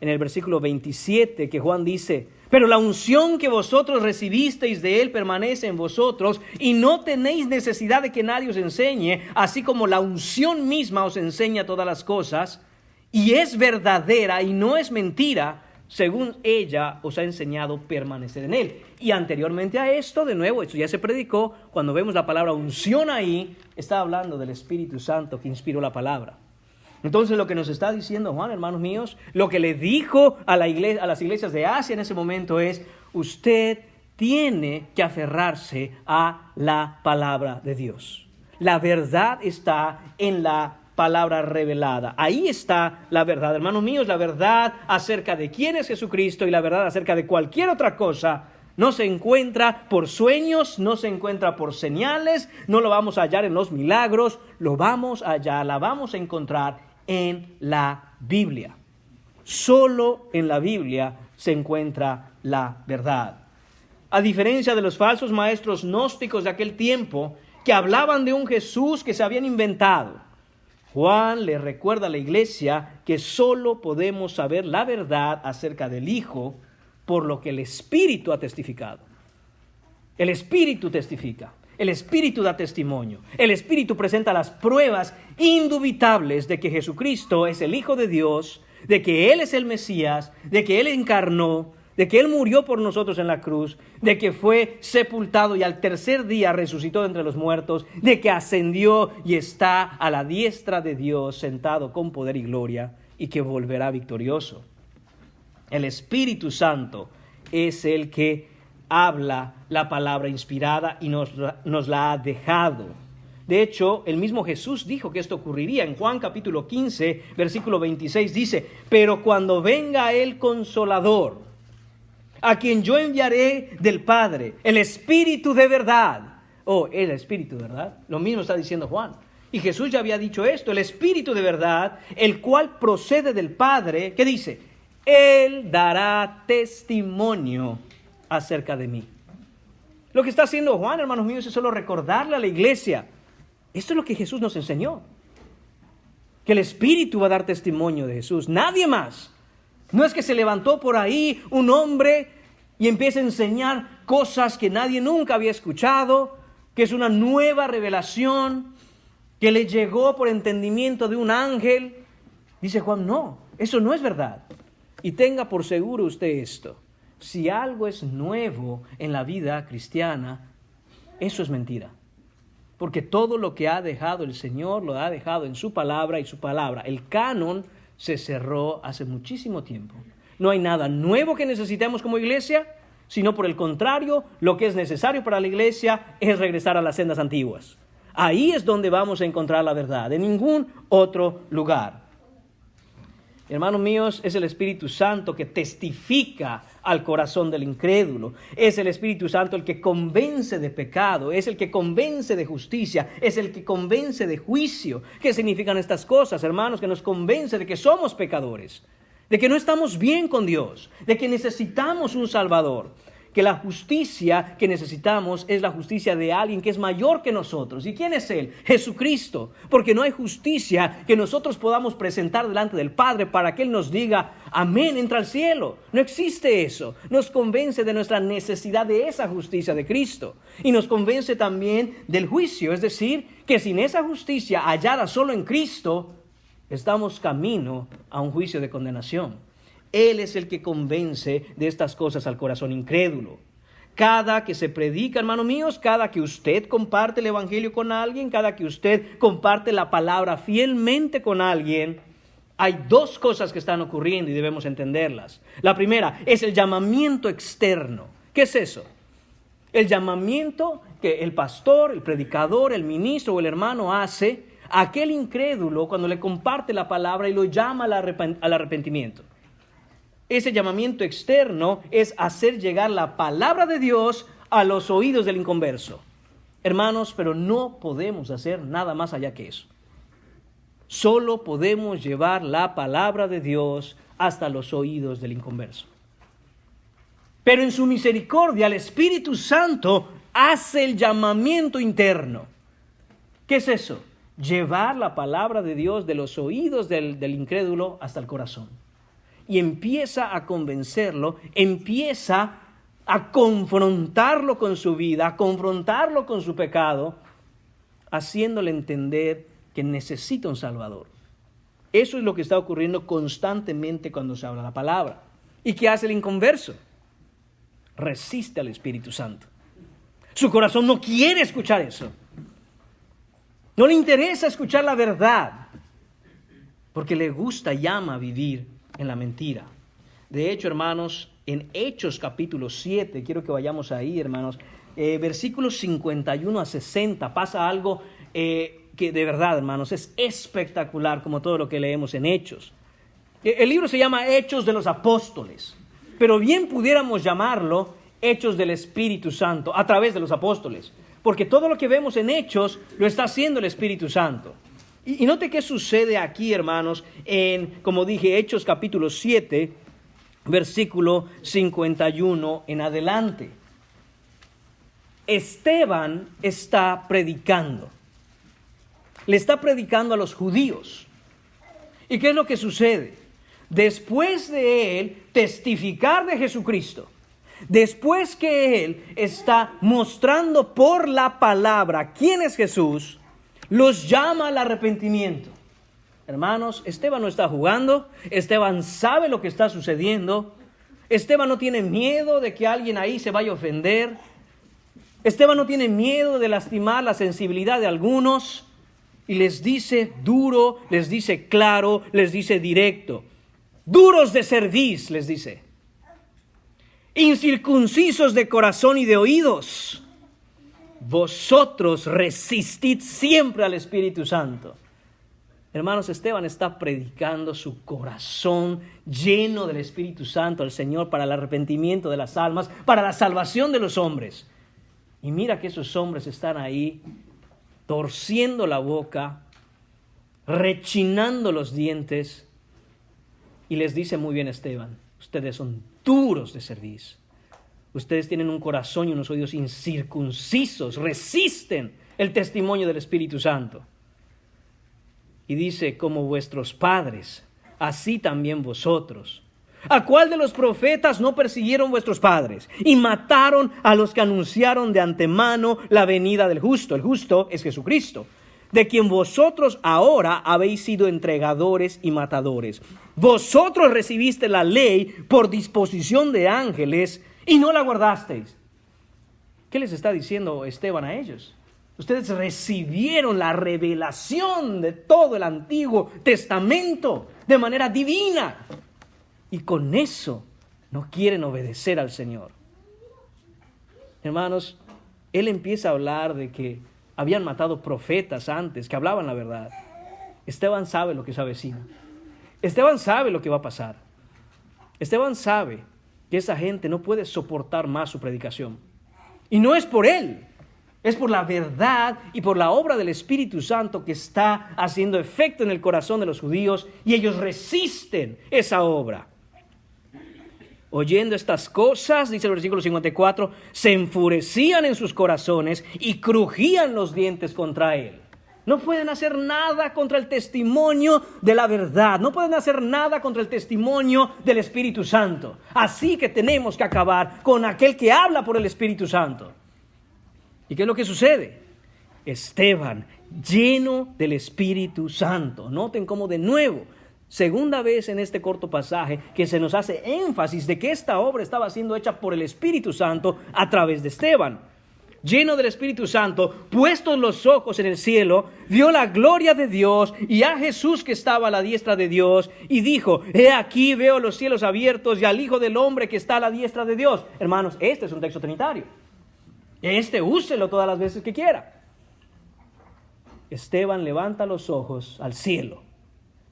A: en el versículo 27, que Juan dice, pero la unción que vosotros recibisteis de Él permanece en vosotros y no tenéis necesidad de que nadie os enseñe, así como la unción misma os enseña todas las cosas, y es verdadera y no es mentira, según ella os ha enseñado permanecer en Él. Y anteriormente a esto, de nuevo, esto ya se predicó, cuando vemos la palabra unción ahí, está hablando del Espíritu Santo que inspiró la palabra. Entonces lo que nos está diciendo Juan, hermanos míos, lo que le dijo a las iglesias de Asia en ese momento es, usted tiene que aferrarse a la palabra de Dios. La verdad está en la palabra revelada. Ahí está la verdad, hermanos míos, la verdad acerca de quién es Jesucristo y la verdad acerca de cualquier otra cosa no se encuentra por sueños, no se encuentra por señales, no lo vamos a hallar en los milagros, lo vamos a hallar, la vamos a encontrar en la Biblia. Solo en la Biblia se encuentra la verdad. A diferencia de los falsos maestros gnósticos de aquel tiempo, que hablaban de un Jesús que se habían inventado. Juan le recuerda a la iglesia que solo podemos saber la verdad acerca del Hijo por lo que el Espíritu ha testificado. El Espíritu testifica, el Espíritu da testimonio, el Espíritu presenta las pruebas indubitables de que Jesucristo es el Hijo de Dios, de que Él es el Mesías, de que Él encarnó, de que Él murió por nosotros en la cruz, de que fue sepultado y al tercer día resucitó de entre los muertos, de que ascendió y está a la diestra de Dios sentado con poder y gloria y que volverá victorioso. El Espíritu Santo es el que habla la palabra inspirada y nos la ha dejado. De hecho, el mismo Jesús dijo que esto ocurriría. En Juan capítulo 15, versículo 26 dice, pero cuando venga el Consolador, a quien yo enviaré del Padre, el Espíritu de verdad. El Espíritu de verdad. Lo mismo está diciendo Juan. Y Jesús ya había dicho esto, el Espíritu de verdad, el cual procede del Padre, ¿qué dice? Él dará testimonio acerca de mí. Lo que está haciendo Juan, hermanos míos, es solo recordarle a la iglesia. Esto es lo que Jesús nos enseñó. Que el Espíritu va a dar testimonio de Jesús. Nadie más. No es que se levantó por ahí un hombre y empieza a enseñar cosas que nadie nunca había escuchado, que es una nueva revelación, que le llegó por entendimiento de un ángel. Dice Juan, no, eso no es verdad. Y tenga por seguro usted esto, si algo es nuevo en la vida cristiana, eso es mentira. Porque todo lo que ha dejado el Señor lo ha dejado en su palabra y su palabra. El canon se cerró hace muchísimo tiempo. No hay nada nuevo que necesitemos como iglesia, sino por el contrario, lo que es necesario para la iglesia es regresar a las sendas antiguas. Ahí es donde vamos a encontrar la verdad, en ningún otro lugar. Hermanos míos, es el Espíritu Santo que testifica al corazón del incrédulo. Es el Espíritu Santo el que convence de pecado, es el que convence de justicia, es el que convence de juicio. ¿Qué significan estas cosas, hermanos? Que nos convence de que somos pecadores, de que no estamos bien con Dios, de que necesitamos un Salvador. Que la justicia que necesitamos es la justicia de alguien que es mayor que nosotros. ¿Y quién es Él? Jesucristo. Porque no hay justicia que nosotros podamos presentar delante del Padre para que Él nos diga, amén, entra al cielo. No existe eso. Nos convence de nuestra necesidad de esa justicia de Cristo. Y nos convence también del juicio. Es decir, que sin esa justicia hallada solo en Cristo, estamos camino a un juicio de condenación. Él es el que convence de estas cosas al corazón incrédulo. Cada que se predica, hermanos míos, cada que usted comparte el evangelio con alguien, cada que usted comparte la palabra fielmente con alguien, hay dos cosas que están ocurriendo y debemos entenderlas. La primera es el llamamiento externo. ¿Qué es eso? El llamamiento que el pastor, el predicador, el ministro o el hermano hace a aquel incrédulo cuando le comparte la palabra y lo llama al arrepentimiento. Ese llamamiento externo es hacer llegar la palabra de Dios a los oídos del inconverso. Hermanos, pero no podemos hacer nada más allá que eso. Solo podemos llevar la palabra de Dios hasta los oídos del inconverso. Pero en su misericordia, el Espíritu Santo hace el llamamiento interno. ¿Qué es eso? Llevar la palabra de Dios de los oídos del incrédulo hasta el corazón. Y empieza a convencerlo, empieza a confrontarlo con su vida, a confrontarlo con su pecado, haciéndole entender que necesita un Salvador. Eso es lo que está ocurriendo constantemente cuando se habla la palabra. ¿Y qué hace el inconverso? Resiste al Espíritu Santo. Su corazón no quiere escuchar eso. No le interesa escuchar la verdad, porque le gusta y ama vivir en la mentira. De hecho, hermanos, en Hechos capítulo 7, quiero que vayamos ahí, hermanos, versículos 51 a 60, pasa algo que de verdad, hermanos, es espectacular como todo lo que leemos en Hechos. El libro se llama Hechos de los Apóstoles, pero bien pudiéramos llamarlo Hechos del Espíritu Santo a través de los apóstoles, porque todo lo que vemos en Hechos lo está haciendo el Espíritu Santo. Y note qué sucede aquí, hermanos, como dije, Hechos capítulo 7, versículo 51 en adelante. Esteban está predicando. Le está predicando a los judíos. ¿Y qué es lo que sucede? Después de él testificar de Jesucristo, después que él está mostrando por la palabra quién es Jesús, los llama al arrepentimiento. Hermanos, Esteban no está jugando. Esteban sabe lo que está sucediendo. Esteban no tiene miedo de que alguien ahí se vaya a ofender. Esteban no tiene miedo de lastimar la sensibilidad de algunos. Y les dice duro, les dice claro, les dice directo. Duros de cerviz, les dice. Incircuncisos de corazón y de oídos. Vosotros resistid siempre al Espíritu Santo. Hermanos, Esteban está predicando su corazón lleno del Espíritu Santo al Señor para el arrepentimiento de las almas, para la salvación de los hombres. Y mira que esos hombres están ahí torciendo la boca, rechinando los dientes, y les dice muy bien Esteban: ustedes son duros de cerviz. Ustedes tienen un corazón y unos oídos incircuncisos, resisten el testimonio del Espíritu Santo. Y dice: como vuestros padres, así también vosotros. ¿A cuál de los profetas no persiguieron vuestros padres y mataron a los que anunciaron de antemano la venida del justo? El justo es Jesucristo, de quien vosotros ahora habéis sido entregadores y matadores. Vosotros recibiste la ley por disposición de ángeles y no la guardasteis. ¿Qué les está diciendo Esteban a ellos? Ustedes recibieron la revelación de todo el Antiguo Testamento de manera divina. Y con eso no quieren obedecer al Señor. Hermanos, él empieza a hablar de que habían matado profetas antes, que hablaban la verdad. Esteban sabe lo que se avecina. Esteban sabe lo que va a pasar. Esteban sabe que esa gente no puede soportar más su predicación. Y no es por él, es por la verdad y por la obra del Espíritu Santo que está haciendo efecto en el corazón de los judíos, y ellos resisten esa obra. Oyendo estas cosas, dice el versículo 54, se enfurecían en sus corazones y crujían los dientes contra él. No pueden hacer nada contra el testimonio de la verdad. No pueden hacer nada contra el testimonio del Espíritu Santo. Así que tenemos que acabar con aquel que habla por el Espíritu Santo. ¿Y qué es lo que sucede? Esteban, lleno del Espíritu Santo. Noten cómo de nuevo, segunda vez en este corto pasaje, que se nos hace énfasis de que esta obra estaba siendo hecha por el Espíritu Santo a través de Esteban. Lleno del Espíritu Santo, puestos los ojos en el cielo, vio la gloria de Dios y a Jesús que estaba a la diestra de Dios, y dijo: he aquí veo los cielos abiertos y al Hijo del Hombre que está a la diestra de Dios. Hermanos, este es un texto trinitario. Úselo todas las veces que quiera. Esteban levanta los ojos al cielo,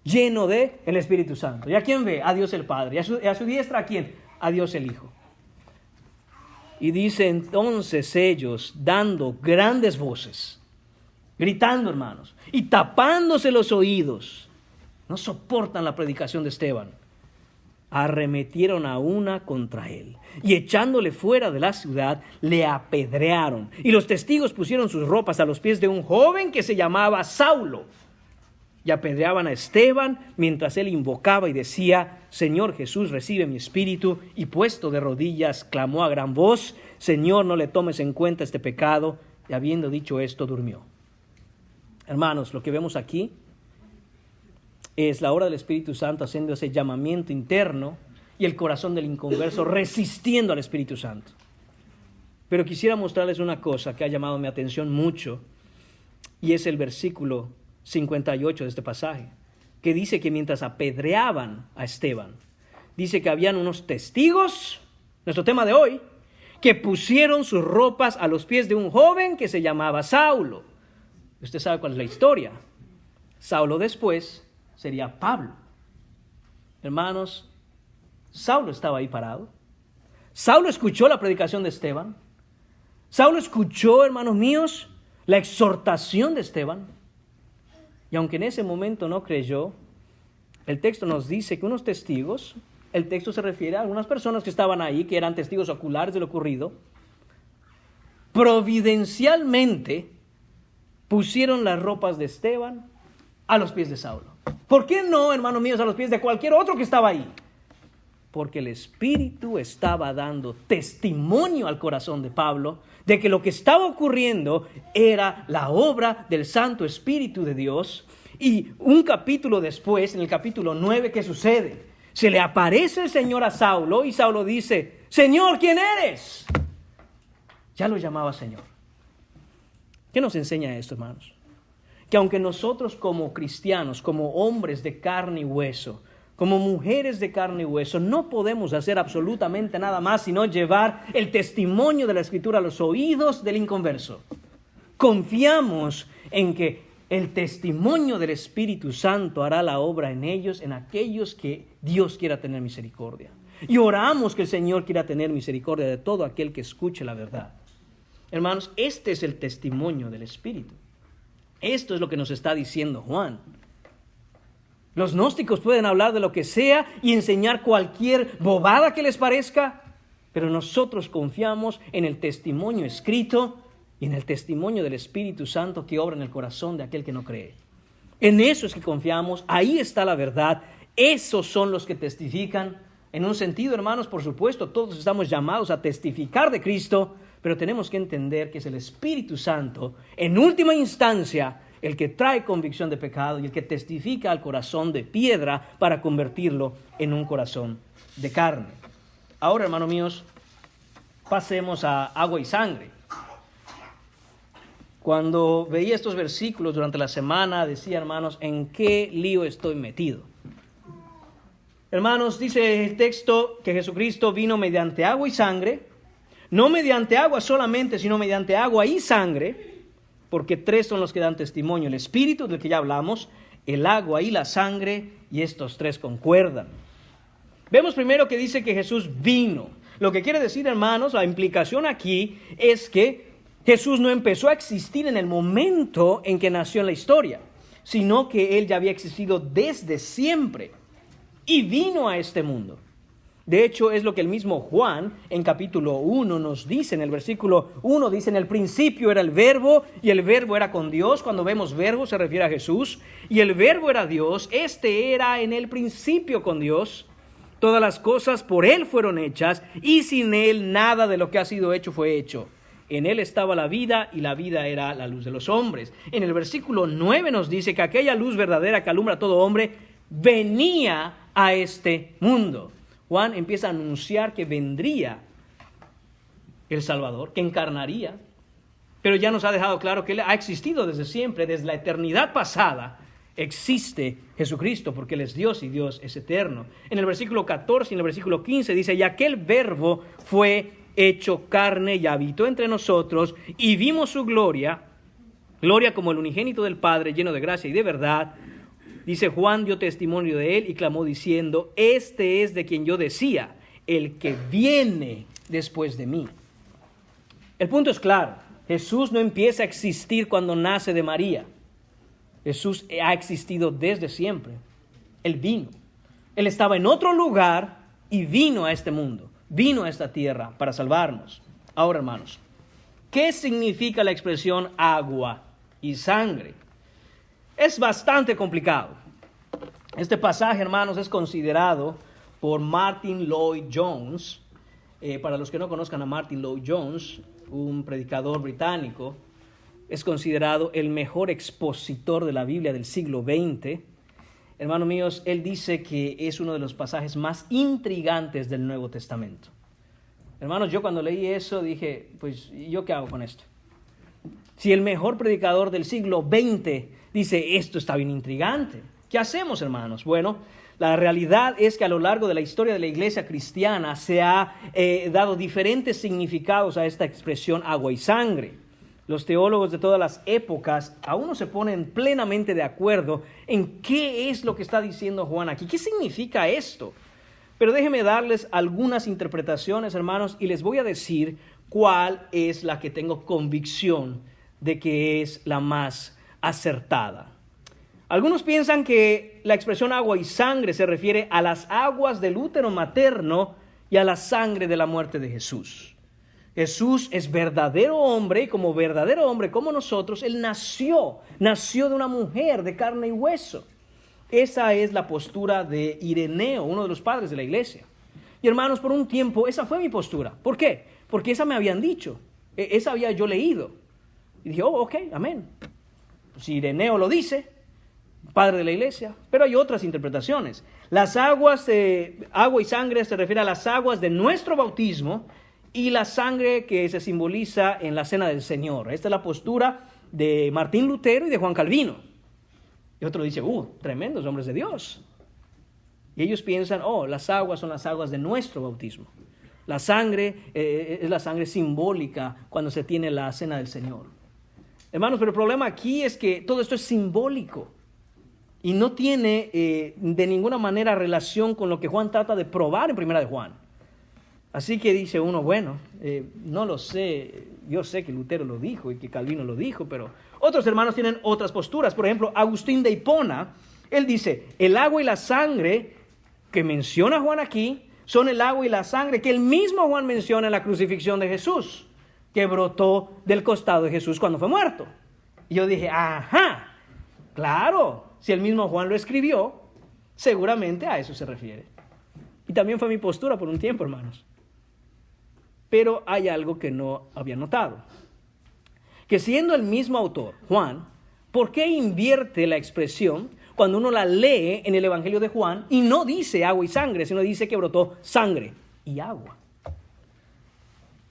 A: lleno de el Espíritu Santo. ¿Y a quién ve? A Dios el Padre. ¿Y a su diestra a quién? A Dios el Hijo. Y dice entonces ellos, dando grandes voces, gritando, hermanos, y tapándose los oídos, no soportan la predicación de Esteban, arremetieron a una contra él, y echándole fuera de la ciudad, le apedrearon. Y los testigos pusieron sus ropas a los pies de un joven que se llamaba Saulo, y apedreaban a Esteban mientras él invocaba y decía: Señor Jesús, recibe mi espíritu. Y puesto de rodillas, clamó a gran voz: Señor, no le tomes en cuenta este pecado. Y habiendo dicho esto, durmió. Hermanos, lo que vemos aquí es la obra del Espíritu Santo haciendo ese llamamiento interno y el corazón del inconverso resistiendo al Espíritu Santo. Pero quisiera mostrarles una cosa que ha llamado mi atención mucho, y es el versículo 58 de este pasaje, que dice que mientras apedreaban a Esteban, dice que habían unos testigos, nuestro tema de hoy, que pusieron sus ropas a los pies de un joven que se llamaba Saulo. Usted sabe cuál es la historia. Saulo después sería Pablo. Hermanos, Saulo estaba ahí parado. Saulo escuchó la predicación de Esteban. Saulo escuchó, hermanos míos, la exhortación de Esteban. Y aunque en ese momento no creyó, el texto nos dice que unos testigos, el texto se refiere a algunas personas que estaban ahí, que eran testigos oculares de lo ocurrido, providencialmente pusieron las ropas de Esteban a los pies de Saulo. ¿Por qué no, hermanos míos, a los pies de cualquier otro que estaba ahí? Porque el Espíritu estaba dando testimonio al corazón de Pablo de que lo que estaba ocurriendo era la obra del Santo Espíritu de Dios. Y un capítulo después, en el capítulo 9, ¿qué sucede? Se le aparece el Señor a Saulo y Saulo dice: Señor, ¿quién eres? Ya lo llamaba Señor. ¿Qué nos enseña esto, hermanos? Que aunque nosotros como cristianos, como hombres de carne y hueso, como mujeres de carne y hueso, no podemos hacer absolutamente nada más sino llevar el testimonio de la Escritura a los oídos del inconverso. Confiamos en que el testimonio del Espíritu Santo hará la obra en ellos, en aquellos que Dios quiera tener misericordia. Y oramos que el Señor quiera tener misericordia de todo aquel que escuche la verdad. Hermanos, este es el testimonio del Espíritu. Esto es lo que nos está diciendo Juan. Los gnósticos pueden hablar de lo que sea y enseñar cualquier bobada que les parezca, pero nosotros confiamos en el testimonio escrito y en el testimonio del Espíritu Santo que obra en el corazón de aquel que no cree. En eso es que confiamos, ahí está la verdad, esos son los que testifican. En un sentido, hermanos, por supuesto, todos estamos llamados a testificar de Cristo, pero tenemos que entender que es el Espíritu Santo, en última instancia, el que trae convicción de pecado y el que testifica al corazón de piedra para convertirlo en un corazón de carne. Ahora, hermanos míos, pasemos a agua y sangre. Cuando veía estos versículos durante la semana, decía, hermanos, ¿en qué lío estoy metido? Hermanos, dice el texto que Jesucristo vino mediante agua y sangre, no mediante agua solamente, sino mediante agua y sangre, porque tres son los que dan testimonio: el Espíritu, del que ya hablamos, el agua y la sangre, y estos tres concuerdan. Vemos primero que dice que Jesús vino. Lo que quiere decir, hermanos, la implicación aquí es que Jesús no empezó a existir en el momento en que nació en la historia, sino que Él ya había existido desde siempre y vino a este mundo. De hecho, es lo que el mismo Juan en capítulo 1 nos dice. En el versículo 1 dice: en el principio era el verbo, y el verbo era con Dios. Cuando vemos verbo se refiere a Jesús. Y el verbo era Dios, era en el principio con Dios. Todas las cosas por Él fueron hechas, y sin Él nada de lo que ha sido hecho fue hecho. En Él estaba la vida, y la vida era la luz de los hombres. En el versículo 9 nos dice que aquella luz verdadera que alumbra a todo hombre venía a este mundo. Juan empieza a anunciar que vendría el Salvador, que encarnaría, pero ya nos ha dejado claro que Él ha existido desde siempre, desde la eternidad pasada. Existe Jesucristo porque Él es Dios y Dios es eterno. En el versículo 14 y en el versículo 15 dice: y aquel verbo fue hecho carne y habitó entre nosotros, y vimos su gloria, gloria como el unigénito del Padre, lleno de gracia y de verdad. Dice: Juan dio testimonio de Él y clamó diciendo: este es de quien yo decía, el que viene después de mí. El punto es claro: Jesús no empieza a existir cuando nace de María. Jesús ha existido desde siempre. Él vino. Él estaba en otro lugar y vino a este mundo, vino a esta tierra para salvarnos. Ahora, hermanos, ¿qué significa la expresión agua y sangre? Es bastante complicado. Este pasaje, hermanos, es considerado por Martyn Lloyd-Jones. Para los que no conozcan a Martyn Lloyd-Jones, un predicador británico, es considerado el mejor expositor de la Biblia del siglo XX. Hermanos míos, él dice que es uno de los pasajes más intrigantes del Nuevo Testamento. Hermanos, yo cuando leí eso dije, pues, ¿yo qué hago con esto? Si el mejor predicador del siglo XX dice, esto está bien intrigante, ¿qué hacemos, hermanos? Bueno, la realidad es que a lo largo de la historia de la iglesia cristiana se ha dado diferentes significados a esta expresión agua y sangre. Los teólogos de todas las épocas aún no se ponen plenamente de acuerdo en qué es lo que está diciendo Juan aquí. ¿Qué significa esto? Pero déjenme darles algunas interpretaciones, hermanos, y les voy a decir cuál es la que tengo convicción de que es la más acertada. Algunos piensan que la expresión agua y sangre se refiere a las aguas del útero materno y a la sangre de la muerte de Jesús. Jesús es verdadero hombre y como verdadero hombre como nosotros, Él nació de una mujer de carne y hueso. Esa es la postura de Ireneo, uno de los padres de la iglesia. Y hermanos, por un tiempo esa fue mi postura. ¿Por qué? Porque esa me habían dicho, esa había yo leído. Y dije, ok, amén. Si Ireneo lo dice, padre de la iglesia, pero hay otras interpretaciones. Las aguas, agua y sangre se refiere a las aguas de nuestro bautismo y la sangre que se simboliza en la cena del Señor. Esta es la postura de Martín Lutero y de Juan Calvino. Y otro dice, tremendos hombres de Dios. Y ellos piensan, las aguas son las aguas de nuestro bautismo. La sangre es la sangre simbólica cuando se tiene la cena del Señor. Hermanos, pero el problema aquí es que todo esto es simbólico y no tiene de ninguna manera relación con lo que Juan trata de probar en Primera de Juan. Así que dice uno, no lo sé, yo sé que Lutero lo dijo y que Calvino lo dijo, pero otros hermanos tienen otras posturas. Por ejemplo, Agustín de Hipona, él dice, el agua y la sangre que menciona Juan aquí son el agua y la sangre que el mismo Juan menciona en la crucifixión de Jesús, que brotó del costado de Jesús cuando fue muerto. Y yo dije, claro, si el mismo Juan lo escribió, seguramente a eso se refiere. Y también fue mi postura por un tiempo, hermanos. Pero hay algo que no había notado. Que siendo el mismo autor, Juan, ¿por qué invierte la expresión cuando uno la lee en el Evangelio de Juan y no dice agua y sangre, sino dice que brotó sangre y agua?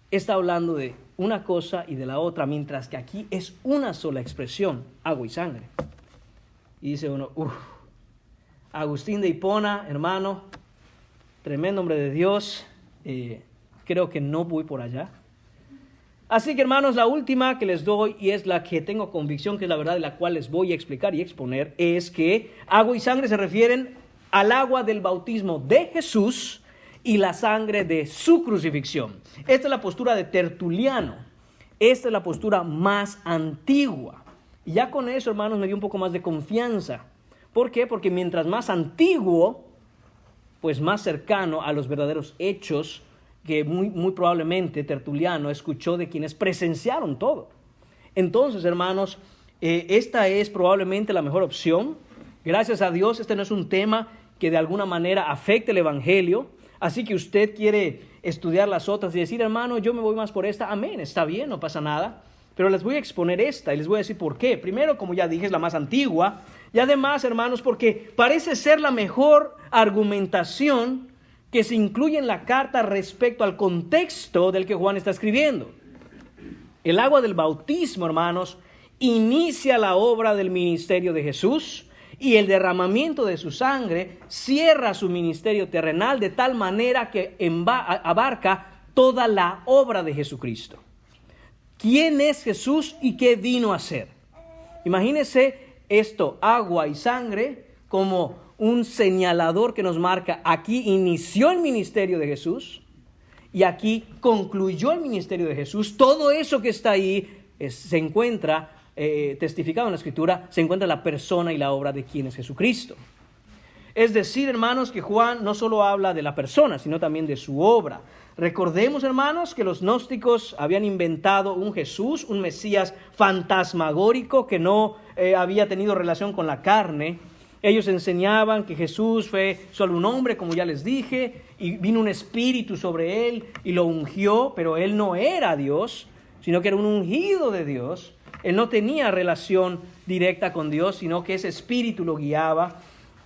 A: Está hablando de una cosa y de la otra, mientras que aquí es una sola expresión, agua y sangre. Y dice uno, Agustín de Hipona, hermano, tremendo hombre de Dios, creo que no voy por allá. Así que, hermanos, la última que les doy, y es la que tengo convicción que es la verdad de la cual les voy a explicar y exponer, es que agua y sangre se refieren al agua del bautismo de Jesús y la sangre de su crucifixión. Esta es la postura de Tertuliano. Esta es la postura más antigua. Y ya con eso, hermanos, me dio un poco más de confianza. ¿Por qué? Porque mientras más antiguo, pues más cercano a los verdaderos hechos que muy probablemente Tertuliano escuchó de quienes presenciaron todo. Entonces, hermanos, esta es probablemente la mejor opción. Gracias a Dios, este no es un tema que de alguna manera afecte el Evangelio. Así que usted quiere estudiar las otras y decir, hermano, yo me voy más por esta. Amén, está bien, no pasa nada. Pero les voy a exponer esta y les voy a decir por qué. Primero, como ya dije, es la más antigua. Y además, hermanos, porque parece ser la mejor argumentación que se incluye en la carta respecto al contexto del que Juan está escribiendo. El agua del bautismo, hermanos, inicia la obra del ministerio de Jesús y el derramamiento de su sangre cierra su ministerio terrenal de tal manera que abarca toda la obra de Jesucristo. ¿Quién es Jesús y qué vino a hacer? Imagínese esto, agua y sangre, como un señalador que nos marca, aquí inició el ministerio de Jesús y aquí concluyó el ministerio de Jesús. Todo eso que está ahí se encuentra testificado en la Escritura, se encuentra la persona y la obra de quien es Jesucristo. Es decir, hermanos, que Juan no solo habla de la persona, sino también de su obra. Recordemos, hermanos, que los gnósticos habían inventado un Jesús, un Mesías fantasmagórico que no había tenido relación con la carne. Ellos enseñaban que Jesús fue solo un hombre, como ya les dije, y vino un espíritu sobre él y lo ungió, pero él no era Dios, sino que era un ungido de Dios. Él no tenía relación directa con Dios, sino que ese espíritu lo guiaba.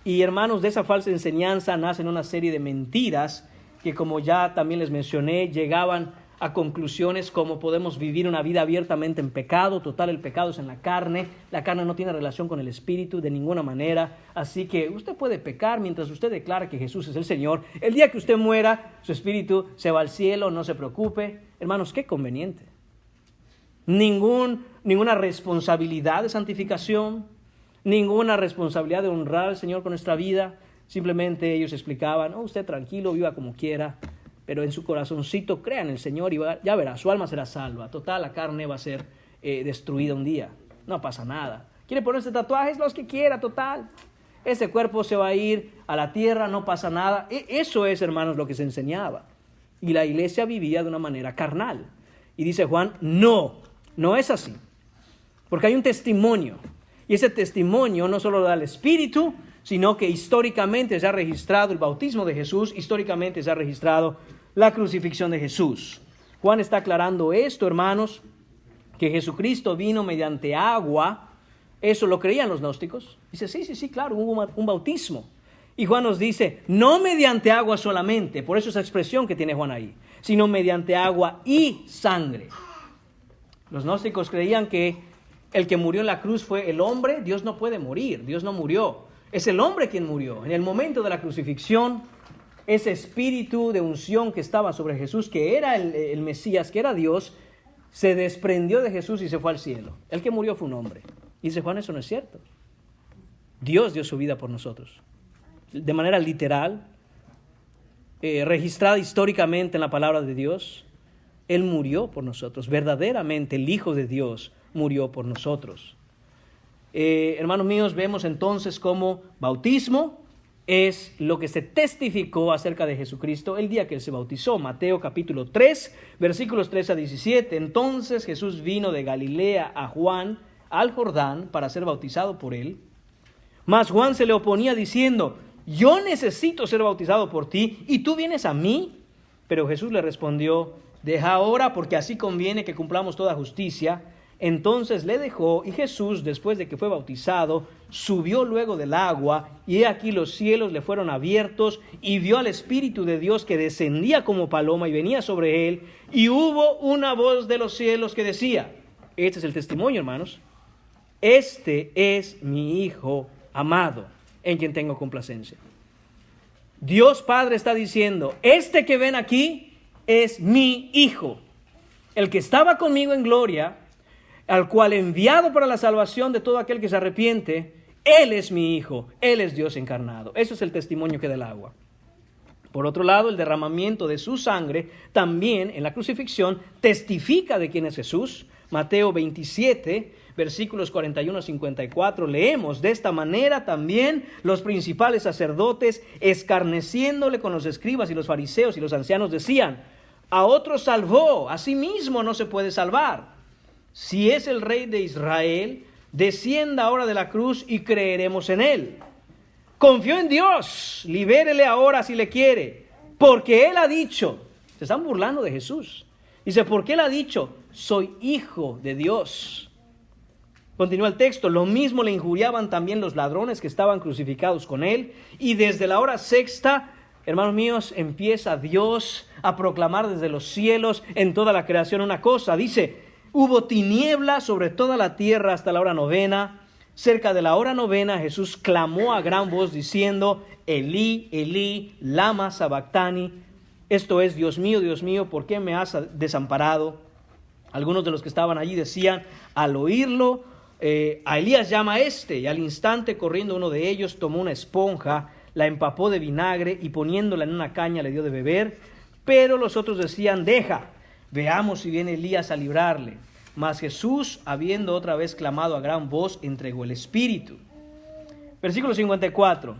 A: Y hermanos, de esa falsa enseñanza nacen una serie de mentiras que, como ya también les mencioné, llegaban a conclusiones como podemos vivir una vida abiertamente en pecado. Total, el pecado es en la carne no tiene relación con el espíritu de ninguna manera, así que usted puede pecar mientras usted declara que Jesús es el Señor. El día que usted muera, su espíritu se va al cielo, no se preocupe. Hermanos, qué conveniente. Ninguna responsabilidad de santificación, ninguna responsabilidad de honrar al Señor con nuestra vida. Simplemente ellos explicaban, usted tranquilo, viva como quiera, pero en su corazoncito crea en el Señor y ya verá, su alma será salva. Total, la carne va a ser destruida un día. No pasa nada. ¿Quiere ponerse tatuajes? Los que quiera, total. Ese cuerpo se va a ir a la tierra, no pasa nada. Eso es, hermanos, lo que se enseñaba. Y la iglesia vivía de una manera carnal. Y dice Juan, no es así. Porque hay un testimonio. Y ese testimonio no solo da el Espíritu, sino que históricamente se ha registrado el bautismo de Jesús, históricamente se ha registrado la crucifixión de Jesús. Juan está aclarando esto, hermanos, que Jesucristo vino mediante agua. Eso lo creían los gnósticos. Dice, sí, claro, hubo un bautismo. Y Juan nos dice, no mediante agua solamente, por eso esa expresión que tiene Juan ahí, sino mediante agua y sangre. Los gnósticos creían que el que murió en la cruz fue el hombre. Dios no puede morir, Dios no murió. Es el hombre quien murió. En el momento de la crucifixión, ese espíritu de unción que estaba sobre Jesús, que era el Mesías, que era Dios, se desprendió de Jesús y se fue al cielo. El que murió fue un hombre. Y dice Juan, eso no es cierto. Dios dio su vida por nosotros. De manera literal, registrada históricamente en la palabra de Dios, Él murió por nosotros. Verdaderamente el Hijo de Dios murió por nosotros. Hermanos míos, vemos entonces cómo bautismo es lo que se testificó acerca de Jesucristo el día que Él se bautizó. Mateo capítulo 3, versículos 3 a 17. Entonces Jesús vino de Galilea a Juan al Jordán para ser bautizado por Él. Mas Juan se le oponía diciendo, yo necesito ser bautizado por ti, ¿y tú vienes a mí? Pero Jesús le respondió, deja ahora, porque así conviene que cumplamos toda justicia. Entonces le dejó, y Jesús, después de que fue bautizado, subió luego del agua, y he aquí los cielos le fueron abiertos, y vio al Espíritu de Dios que descendía como paloma y venía sobre él, y hubo una voz de los cielos que decía, este es el testimonio, hermanos, este es mi Hijo amado, en quien tengo complacencia. Dios Padre está diciendo, este que ven aquí es mi Hijo, el que estaba conmigo en gloria, al cual enviado para la salvación de todo aquel que se arrepiente. Él es mi Hijo, Él es Dios encarnado. Eso es el testimonio que da el agua. Por otro lado, el derramamiento de su sangre también en la crucifixión testifica de quién es Jesús. Mateo 27, versículos 41 a 54, leemos, de esta manera también los principales sacerdotes, escarneciéndole con los escribas y los fariseos y los ancianos, decían, a otro salvó, a sí mismo no se puede salvar. Si es el Rey de Israel, descienda ahora de la cruz y creeremos en Él. Confió en Dios, libérele ahora si le quiere, porque Él ha dicho, se están burlando de Jesús, dice, porque Él ha dicho, soy Hijo de Dios. Continúa el texto, lo mismo le injuriaban también los ladrones que estaban crucificados con Él, y desde la hora sexta, hermanos míos, empieza Dios a proclamar desde los cielos en toda la creación una cosa, dice, hubo tinieblas sobre toda la tierra hasta la hora novena. Cerca de la hora novena, Jesús clamó a gran voz diciendo, Elí, Elí, lama sabactani. Esto es, Dios mío, ¿por qué me has desamparado? Algunos de los que estaban allí decían, al oírlo, a Elías llama a este. Y al instante, corriendo uno de ellos, tomó una esponja, la empapó de vinagre y poniéndola en una caña le dio de beber. Pero los otros decían, deja. Veamos si viene Elías a librarle. Mas Jesús, habiendo otra vez clamado a gran voz, entregó el Espíritu. Versículo 54.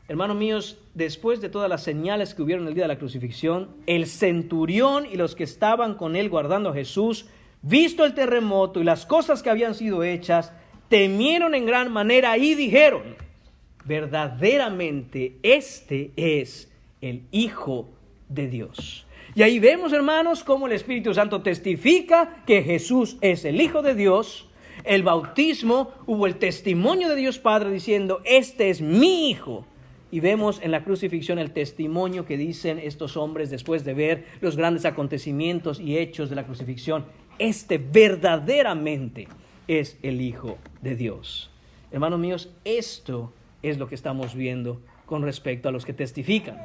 A: Hermanos míos, después de todas las señales que hubieron el día de la crucifixión, el centurión y los que estaban con él guardando a Jesús, visto el terremoto y las cosas que habían sido hechas, temieron en gran manera y dijeron, verdaderamente este es el Hijo de Dios. Y ahí vemos, hermanos, cómo el Espíritu Santo testifica que Jesús es el Hijo de Dios. El bautismo, hubo el testimonio de Dios Padre diciendo, este es mi Hijo. Y vemos en la crucifixión el testimonio que dicen estos hombres después de ver los grandes acontecimientos y hechos de la crucifixión. Este verdaderamente es el Hijo de Dios. Hermanos míos, esto es lo que estamos viendo con respecto a los que testifican.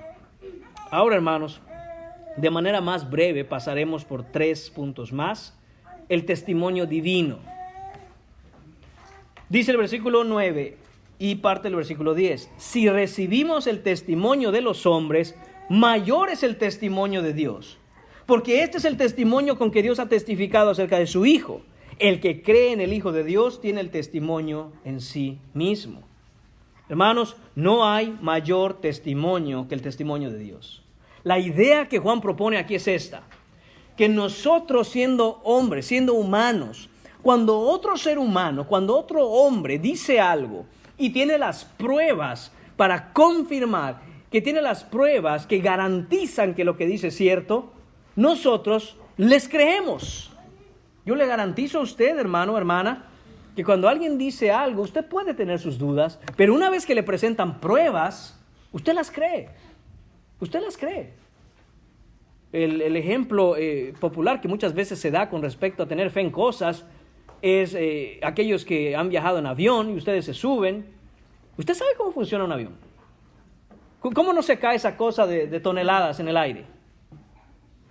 A: Ahora, hermanos, de manera más breve pasaremos por 3 puntos más. El testimonio divino. Dice el versículo 9 y parte del versículo 10. Si recibimos el testimonio de los hombres, mayor es el testimonio de Dios. Porque este es el testimonio con que Dios ha testificado acerca de su Hijo. El que cree en el Hijo de Dios tiene el testimonio en sí mismo. Hermanos, no hay mayor testimonio que el testimonio de Dios. La idea que Juan propone aquí es esta, que nosotros siendo hombres, siendo humanos, cuando otro ser humano, cuando otro hombre dice algo y tiene las pruebas para confirmar, que tiene las pruebas que garantizan que lo que dice es cierto, nosotros les creemos. Yo le garantizo a usted, hermano, hermana, que cuando alguien dice algo, usted puede tener sus dudas, pero una vez que le presentan pruebas, usted las cree. Usted las cree. El ejemplo popular que muchas veces se da con respecto a tener fe en cosas es aquellos que han viajado en avión y ustedes se suben. ¿Usted sabe cómo funciona un avión? ¿Cómo no se cae esa cosa de toneladas en el aire?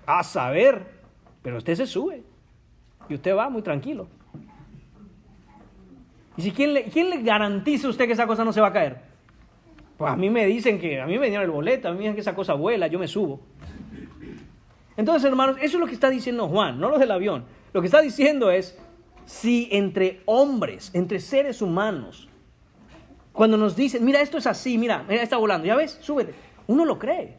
A: A saber, pero usted se sube y usted va muy tranquilo. ¿Y si quién le garantiza a usted que esa cosa no se va a caer? Pues a mí me dicen a mí me dieron el boleto, a mí me dicen que esa cosa vuela, yo me subo. Entonces, hermanos, eso es lo que está diciendo Juan, no lo del avión. Lo que está diciendo es, si entre hombres, entre seres humanos, cuando nos dicen, mira, esto es así, mira, está volando, ya ves, súbete, uno lo cree.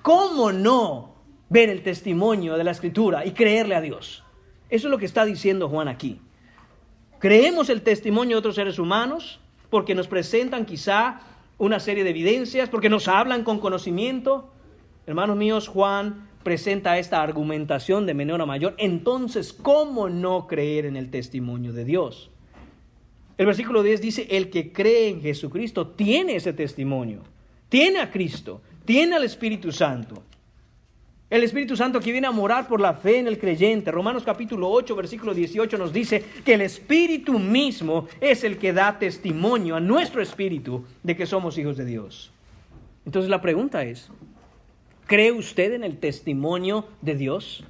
A: ¿Cómo no ver el testimonio de la Escritura y creerle a Dios? Eso es lo que está diciendo Juan aquí. Creemos el testimonio de otros seres humanos porque nos presentan quizá una serie de evidencias, porque nos hablan con conocimiento. Hermanos míos, Juan presenta esta argumentación de menor a mayor. Entonces, ¿cómo no creer en el testimonio de Dios? El versículo 10 dice, el que cree en Jesucristo tiene ese testimonio. Tiene a Cristo, tiene al Espíritu Santo. El Espíritu Santo que viene a morar por la fe en el creyente. Romanos capítulo 8, versículo 18 nos dice que el Espíritu mismo es el que da testimonio a nuestro espíritu de que somos hijos de Dios. Entonces la pregunta es, ¿cree usted en el testimonio de Dios?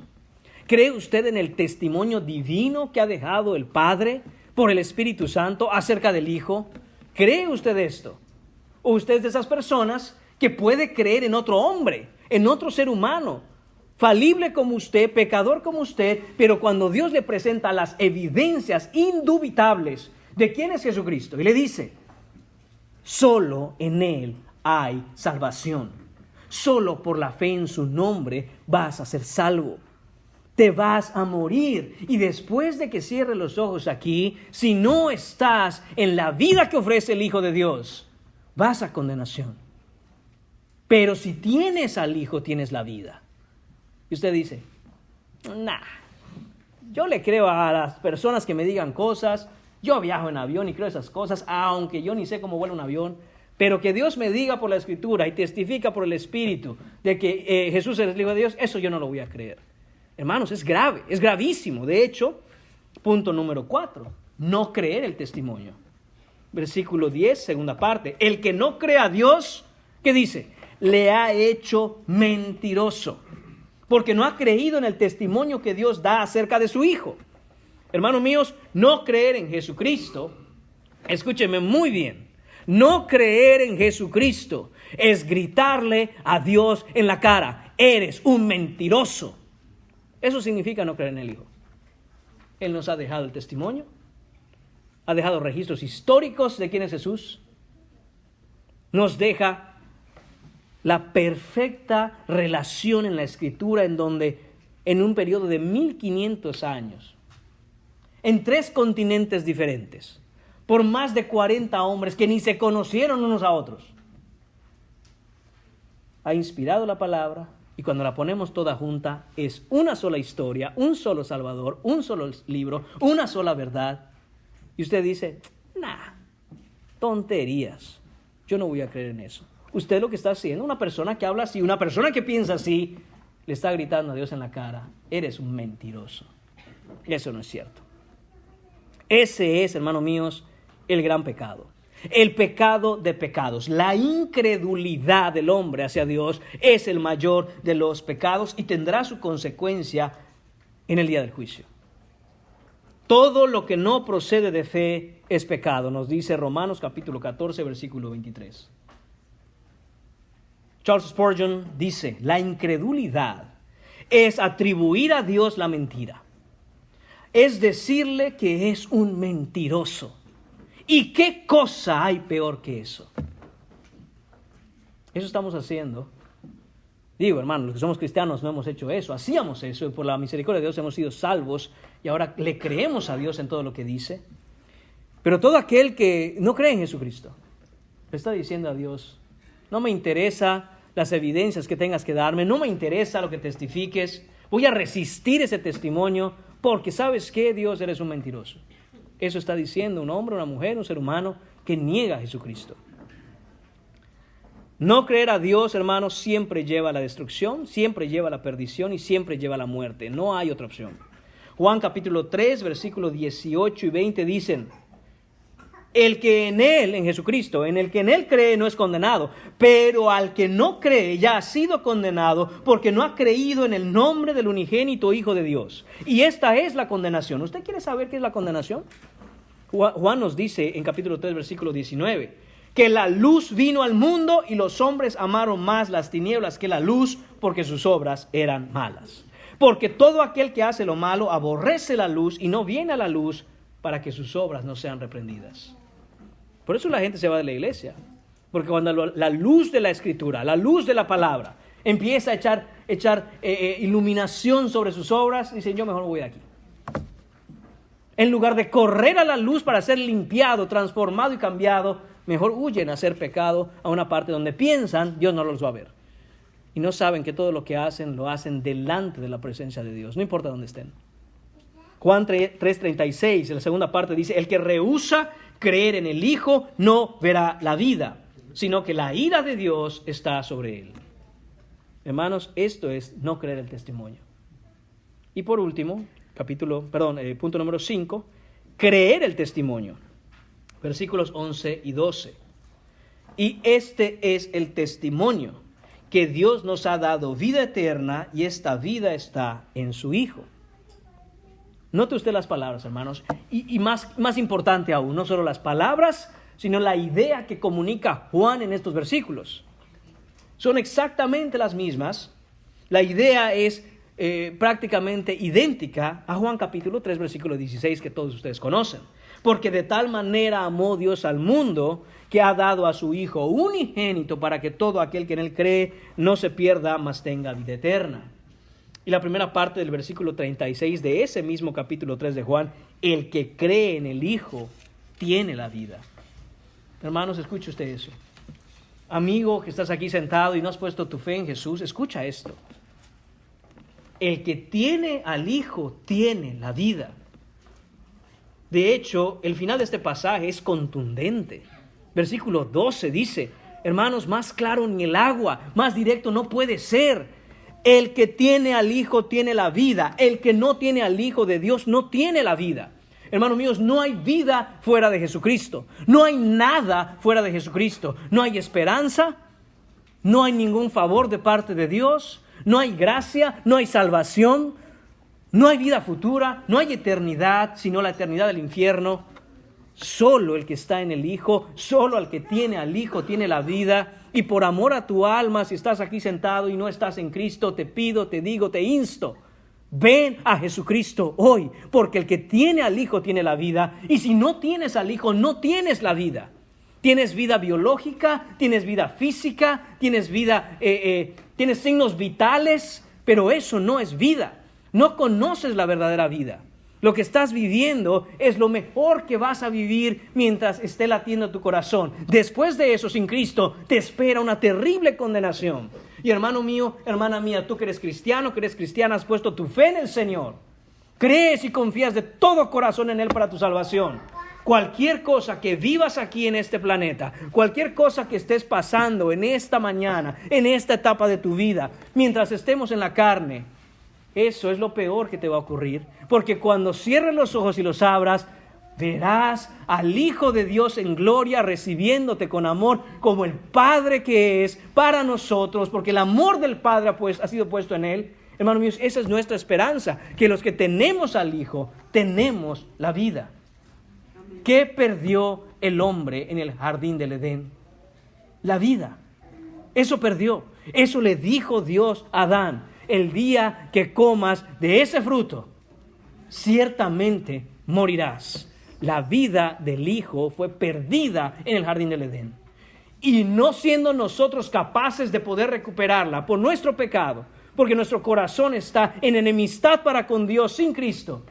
A: ¿Cree usted en el testimonio divino que ha dejado el Padre por el Espíritu Santo acerca del Hijo? ¿Cree usted esto? ¿O usted es de esas personas que puede creer en otro hombre, en otro ser humano, falible como usted, pecador como usted, pero cuando Dios le presenta las evidencias indubitables de quién es Jesucristo y le dice, solo en Él hay salvación, solo por la fe en su nombre vas a ser salvo, te vas a morir y después de que cierres los ojos aquí, si no estás en la vida que ofrece el Hijo de Dios, vas a condenación. Pero si tienes al Hijo, tienes la vida. Y usted dice, yo le creo a las personas que me digan cosas, yo viajo en avión y creo esas cosas, aunque yo ni sé cómo vuela un avión, pero que Dios me diga por la Escritura y testifica por el Espíritu de que Jesús es el Hijo de Dios, eso yo no lo voy a creer. Hermanos, es grave, es gravísimo. De hecho, punto número 4, no creer el testimonio. Versículo 10, segunda parte, el que no cree a Dios, ¿qué dice? Le ha hecho mentiroso, porque no ha creído en el testimonio que Dios da acerca de su Hijo. Hermanos míos, no creer en Jesucristo, escúcheme muy bien, no creer en Jesucristo es gritarle a Dios en la cara, eres un mentiroso. Eso significa no creer en el Hijo. Él nos ha dejado el testimonio, ha dejado registros históricos de quién es Jesús, nos deja la perfecta relación en la Escritura en donde en un periodo de 1500 años, en 3 continentes diferentes, por más de 40 hombres que ni se conocieron unos a otros, ha inspirado la palabra y cuando la ponemos toda junta es una sola historia, un solo Salvador, un solo libro, una sola verdad. Y usted dice, tonterías, yo no voy a creer en eso. Usted lo que está haciendo, una persona que habla así, una persona que piensa así, le está gritando a Dios en la cara, eres un mentiroso. Eso no es cierto. Ese es, hermanos míos, el gran pecado. El pecado de pecados. La incredulidad del hombre hacia Dios es el mayor de los pecados y tendrá su consecuencia en el día del juicio. Todo lo que no procede de fe es pecado, nos dice Romanos capítulo 14, versículo 23. Charles Spurgeon dice, la incredulidad es atribuir a Dios la mentira. Es decirle que es un mentiroso. ¿Y qué cosa hay peor que eso? Eso estamos haciendo Digo, hermanos, los que somos cristianos no hemos hecho eso, hacíamos eso y por la misericordia de Dios hemos sido salvos y ahora le creemos a Dios en todo lo que dice. Pero todo aquel que no cree en Jesucristo, le está diciendo a Dios, no me interesa las evidencias que tengas que darme, no me interesa lo que testifiques, voy a resistir ese testimonio porque ¿sabes qué? Dios, eres un mentiroso. Eso está diciendo un hombre, una mujer, un ser humano que niega a Jesucristo. No creer a Dios, hermanos, siempre lleva a la destrucción, siempre lleva a la perdición y siempre lleva a la muerte. No hay otra opción. Juan capítulo 3, versículos 18 y 20 dicen, el que en Él, en Jesucristo, en el que en Él cree no es condenado, pero al que no cree ya ha sido condenado porque no ha creído en el nombre del unigénito Hijo de Dios. Y esta es la condenación. ¿Usted quiere saber qué es la condenación? Juan nos dice en capítulo 3, versículo 19, que la luz vino al mundo y los hombres amaron más las tinieblas que la luz porque sus obras eran malas. Porque todo aquel que hace lo malo aborrece la luz y no viene a la luz para que sus obras no sean reprendidas. Por eso la gente se va de la iglesia. Porque cuando la luz de la Escritura, la luz de la palabra, empieza a echar iluminación sobre sus obras, dicen, yo mejor voy de aquí. En lugar de correr a la luz para ser limpiado, transformado y cambiado, mejor huyen a hacer pecado a una parte donde piensan Dios no los va a ver. Y no saben que todo lo que hacen, lo hacen delante de la presencia de Dios, no importa dónde estén. Juan 3:36, en la segunda parte dice, el que rehúsa creer en el Hijo no verá la vida, sino que la ira de Dios está sobre él. Hermanos, esto es no creer el testimonio. Y por último, punto número 5, creer el testimonio. Versículos 11 y 12. Y este es el testimonio, que Dios nos ha dado vida eterna y esta vida está en su Hijo. Note usted las palabras, hermanos, y más importante aún, no solo las palabras, sino la idea que comunica Juan en estos versículos. Son exactamente las mismas. La idea es prácticamente idéntica a Juan capítulo 3, versículo 16, que todos ustedes conocen. Porque de tal manera amó Dios al mundo que ha dado a su Hijo unigénito para que todo aquel que en él cree no se pierda, mas tenga vida eterna. Y la primera parte del versículo 36 de ese mismo capítulo 3 de Juan, el que cree en el Hijo tiene la vida. Hermanos, escuche usted eso. Amigo que estás aquí sentado y no has puesto tu fe en Jesús, escucha esto. El que tiene al Hijo tiene la vida. De hecho, el final de este pasaje es contundente. Versículo 12 dice, hermanos, más claro ni el agua, más directo no puede ser. El que tiene al Hijo tiene la vida. El que no tiene al Hijo de Dios no tiene la vida. Hermanos míos, no hay vida fuera de Jesucristo. No hay nada fuera de Jesucristo. No hay esperanza. No hay ningún favor de parte de Dios. No hay gracia. No hay salvación. No hay vida futura. No hay eternidad, sino la eternidad del infierno. Solo el que está en el Hijo, solo el que tiene al Hijo tiene la vida. Y por amor a tu alma, si estás aquí sentado y no estás en Cristo, te pido, te digo, te insto. Ven a Jesucristo hoy, porque el que tiene al Hijo tiene la vida. Y si no tienes al Hijo, no tienes la vida. Tienes vida biológica, tienes vida física, tienes signos vitales, pero eso no es vida. No conoces la verdadera vida. Lo que estás viviendo es lo mejor que vas a vivir mientras esté latiendo tu corazón. Después de eso, sin Cristo, te espera una terrible condenación. Y hermano mío, hermana mía, tú que eres cristiano, que eres cristiana, has puesto tu fe en el Señor. Crees y confías de todo corazón en Él para tu salvación. Cualquier cosa que vivas aquí en este planeta, cualquier cosa que estés pasando en esta mañana, en esta etapa de tu vida, mientras estemos en la carne, eso es lo peor que te va a ocurrir, porque cuando cierres los ojos y los abras, verás al Hijo de Dios en gloria recibiéndote con amor como el Padre que es para nosotros, porque el amor del Padre ha sido puesto en Él. Hermanos míos, esa es nuestra esperanza, que los que tenemos al Hijo, tenemos la vida. ¿Qué perdió el hombre en el jardín del Edén? La vida. Eso perdió. Eso le dijo Dios a Adán. El día que comas de ese fruto, ciertamente morirás. La vida del Hijo fue perdida en el jardín del Edén. y no siendo nosotros capaces de poder recuperarla por nuestro pecado, porque nuestro corazón está en enemistad para con Dios sin Cristo,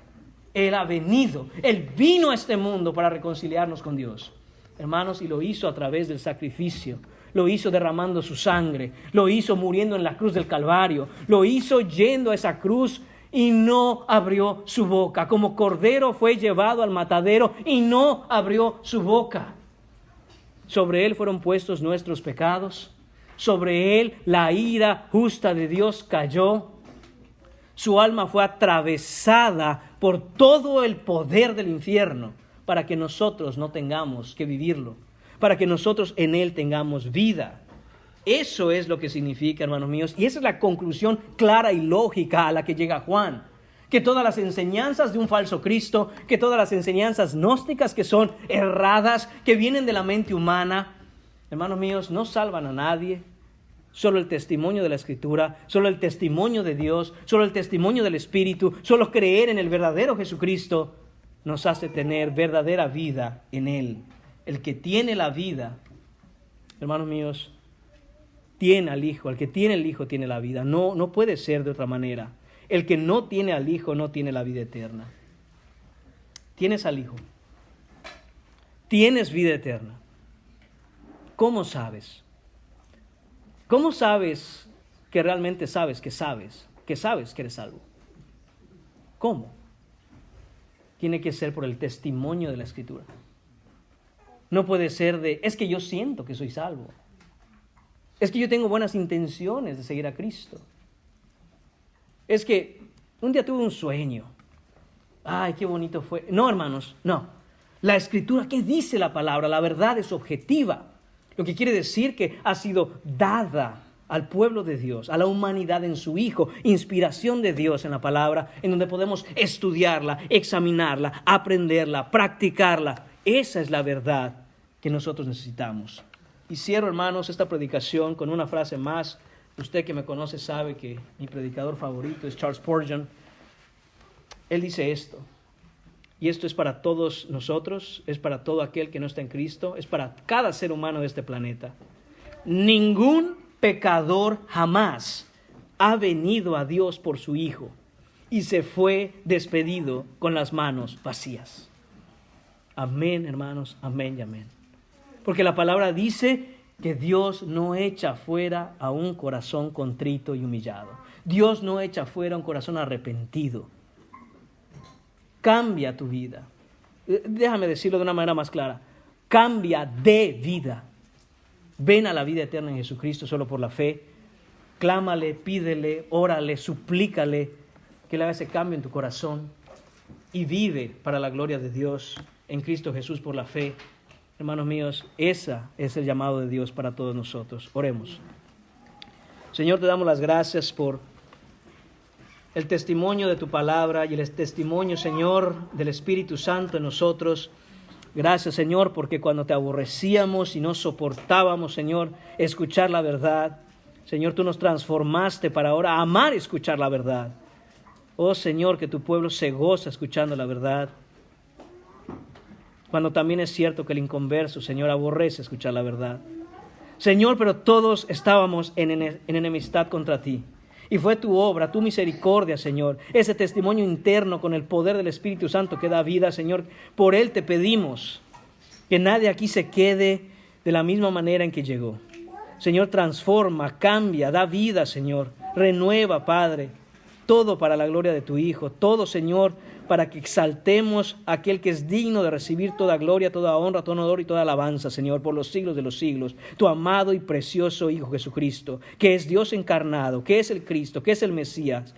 A: Él ha venido, Él vino a este mundo para reconciliarnos con Dios. Hermanos, y lo hizo a través del sacrificio, lo hizo derramando su sangre, lo hizo muriendo en la cruz del Calvario, lo hizo yendo a esa cruz y no abrió su boca. Como cordero fue llevado al matadero y no abrió su boca. Sobre Él fueron puestos nuestros pecados, sobre Él la ira justa de Dios cayó. Su alma fue atravesada por todo el poder del infierno para que nosotros no tengamos que vivirlo, para que nosotros en Él tengamos vida. Eso es lo que significa, hermanos míos, y esa es la conclusión clara y lógica a la que llega Juan. Que todas las enseñanzas de un falso Cristo, que todas las enseñanzas gnósticas que son erradas, que vienen de la mente humana, hermanos míos, no salvan a nadie. Solo el testimonio de la Escritura, solo el testimonio de Dios, solo el testimonio del Espíritu, solo creer en el verdadero Jesucristo nos hace tener verdadera vida en Él. El que tiene la vida, hermanos míos, tiene al Hijo. El que tiene el Hijo tiene la vida. No puede ser de otra manera. El que no tiene al Hijo no tiene la vida eterna. Tienes al Hijo. Tienes vida eterna. ¿Cómo sabes? ¿Cómo sabes que realmente sabes que eres salvo? ¿Cómo? Tiene que ser por el testimonio de la Escritura. No puede ser es que yo siento que soy salvo. Es que yo tengo buenas intenciones de seguir a Cristo. Es que un día tuve un sueño. Ay, qué bonito fue. No, hermanos, no. La Escritura, ¿qué dice la palabra? La verdad es objetiva. Lo que quiere decir que ha sido dada al pueblo de Dios, a la humanidad en su Hijo, inspiración de Dios en la palabra, en donde podemos estudiarla, examinarla, aprenderla, practicarla. Esa es la verdad que nosotros necesitamos. Y cierro, hermanos, esta predicación con una frase más. Usted que me conoce sabe que mi predicador favorito es Charles Spurgeon. Él dice esto, y esto es para todos nosotros, es para todo aquel que no está en Cristo, es para cada ser humano de este planeta. Ningún pecador jamás ha venido a Dios por su Hijo y se fue despedido con las manos vacías. Amén, hermanos, amén y amén. Porque la palabra dice que Dios no echa fuera a un corazón contrito y humillado. Dios no echa fuera a un corazón arrepentido. Cambia tu vida. Déjame decirlo de una manera más clara. Cambia de vida. Ven a la vida eterna en Jesucristo solo por la fe. Clámale, pídele, órale, suplícale que le haga ese cambio en tu corazón y vive para la gloria de Dios en Cristo Jesús por la fe. Hermanos míos, ese es el llamado de Dios para todos nosotros. Oremos. Señor, te damos las gracias por el testimonio de tu palabra y el testimonio, Señor, del Espíritu Santo en nosotros. Gracias, Señor, porque cuando te aborrecíamos y no soportábamos, Señor, escuchar la verdad, Señor, tú nos transformaste para ahora amar escuchar la verdad. Oh, Señor, que tu pueblo se goza escuchando la verdad. Cuando también es cierto que el inconverso, Señor, aborrece escuchar la verdad. Señor, pero todos estábamos en enemistad contra ti. Y fue tu obra, tu misericordia, Señor, ese testimonio interno con el poder del Espíritu Santo que da vida, Señor. Por Él te pedimos que nadie aquí se quede de la misma manera en que llegó. Señor, transforma, cambia, da vida, Señor. Renueva, Padre, todo para la gloria de tu Hijo. Todo, Señor, para que exaltemos a aquel que es digno de recibir toda gloria, toda honra, todo honor y toda alabanza, Señor, por los siglos de los siglos. Tu amado y precioso Hijo Jesucristo, que es Dios encarnado, que es el Cristo, que es el Mesías,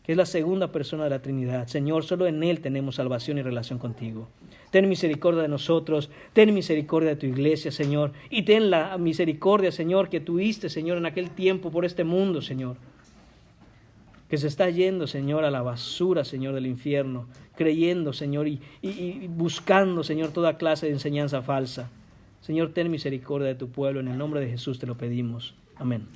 A: que es la segunda persona de la Trinidad. Señor, solo en Él tenemos salvación y relación contigo. Ten misericordia de nosotros, ten misericordia de tu iglesia, Señor, y ten la misericordia, Señor, que tuviste, Señor, en aquel tiempo por este mundo, Señor, que se está yendo, Señor, a la basura, Señor, del infierno, creyendo, Señor, y buscando, Señor, toda clase de enseñanza falsa. Señor, ten misericordia de tu pueblo. En el nombre de Jesús te lo pedimos. Amén.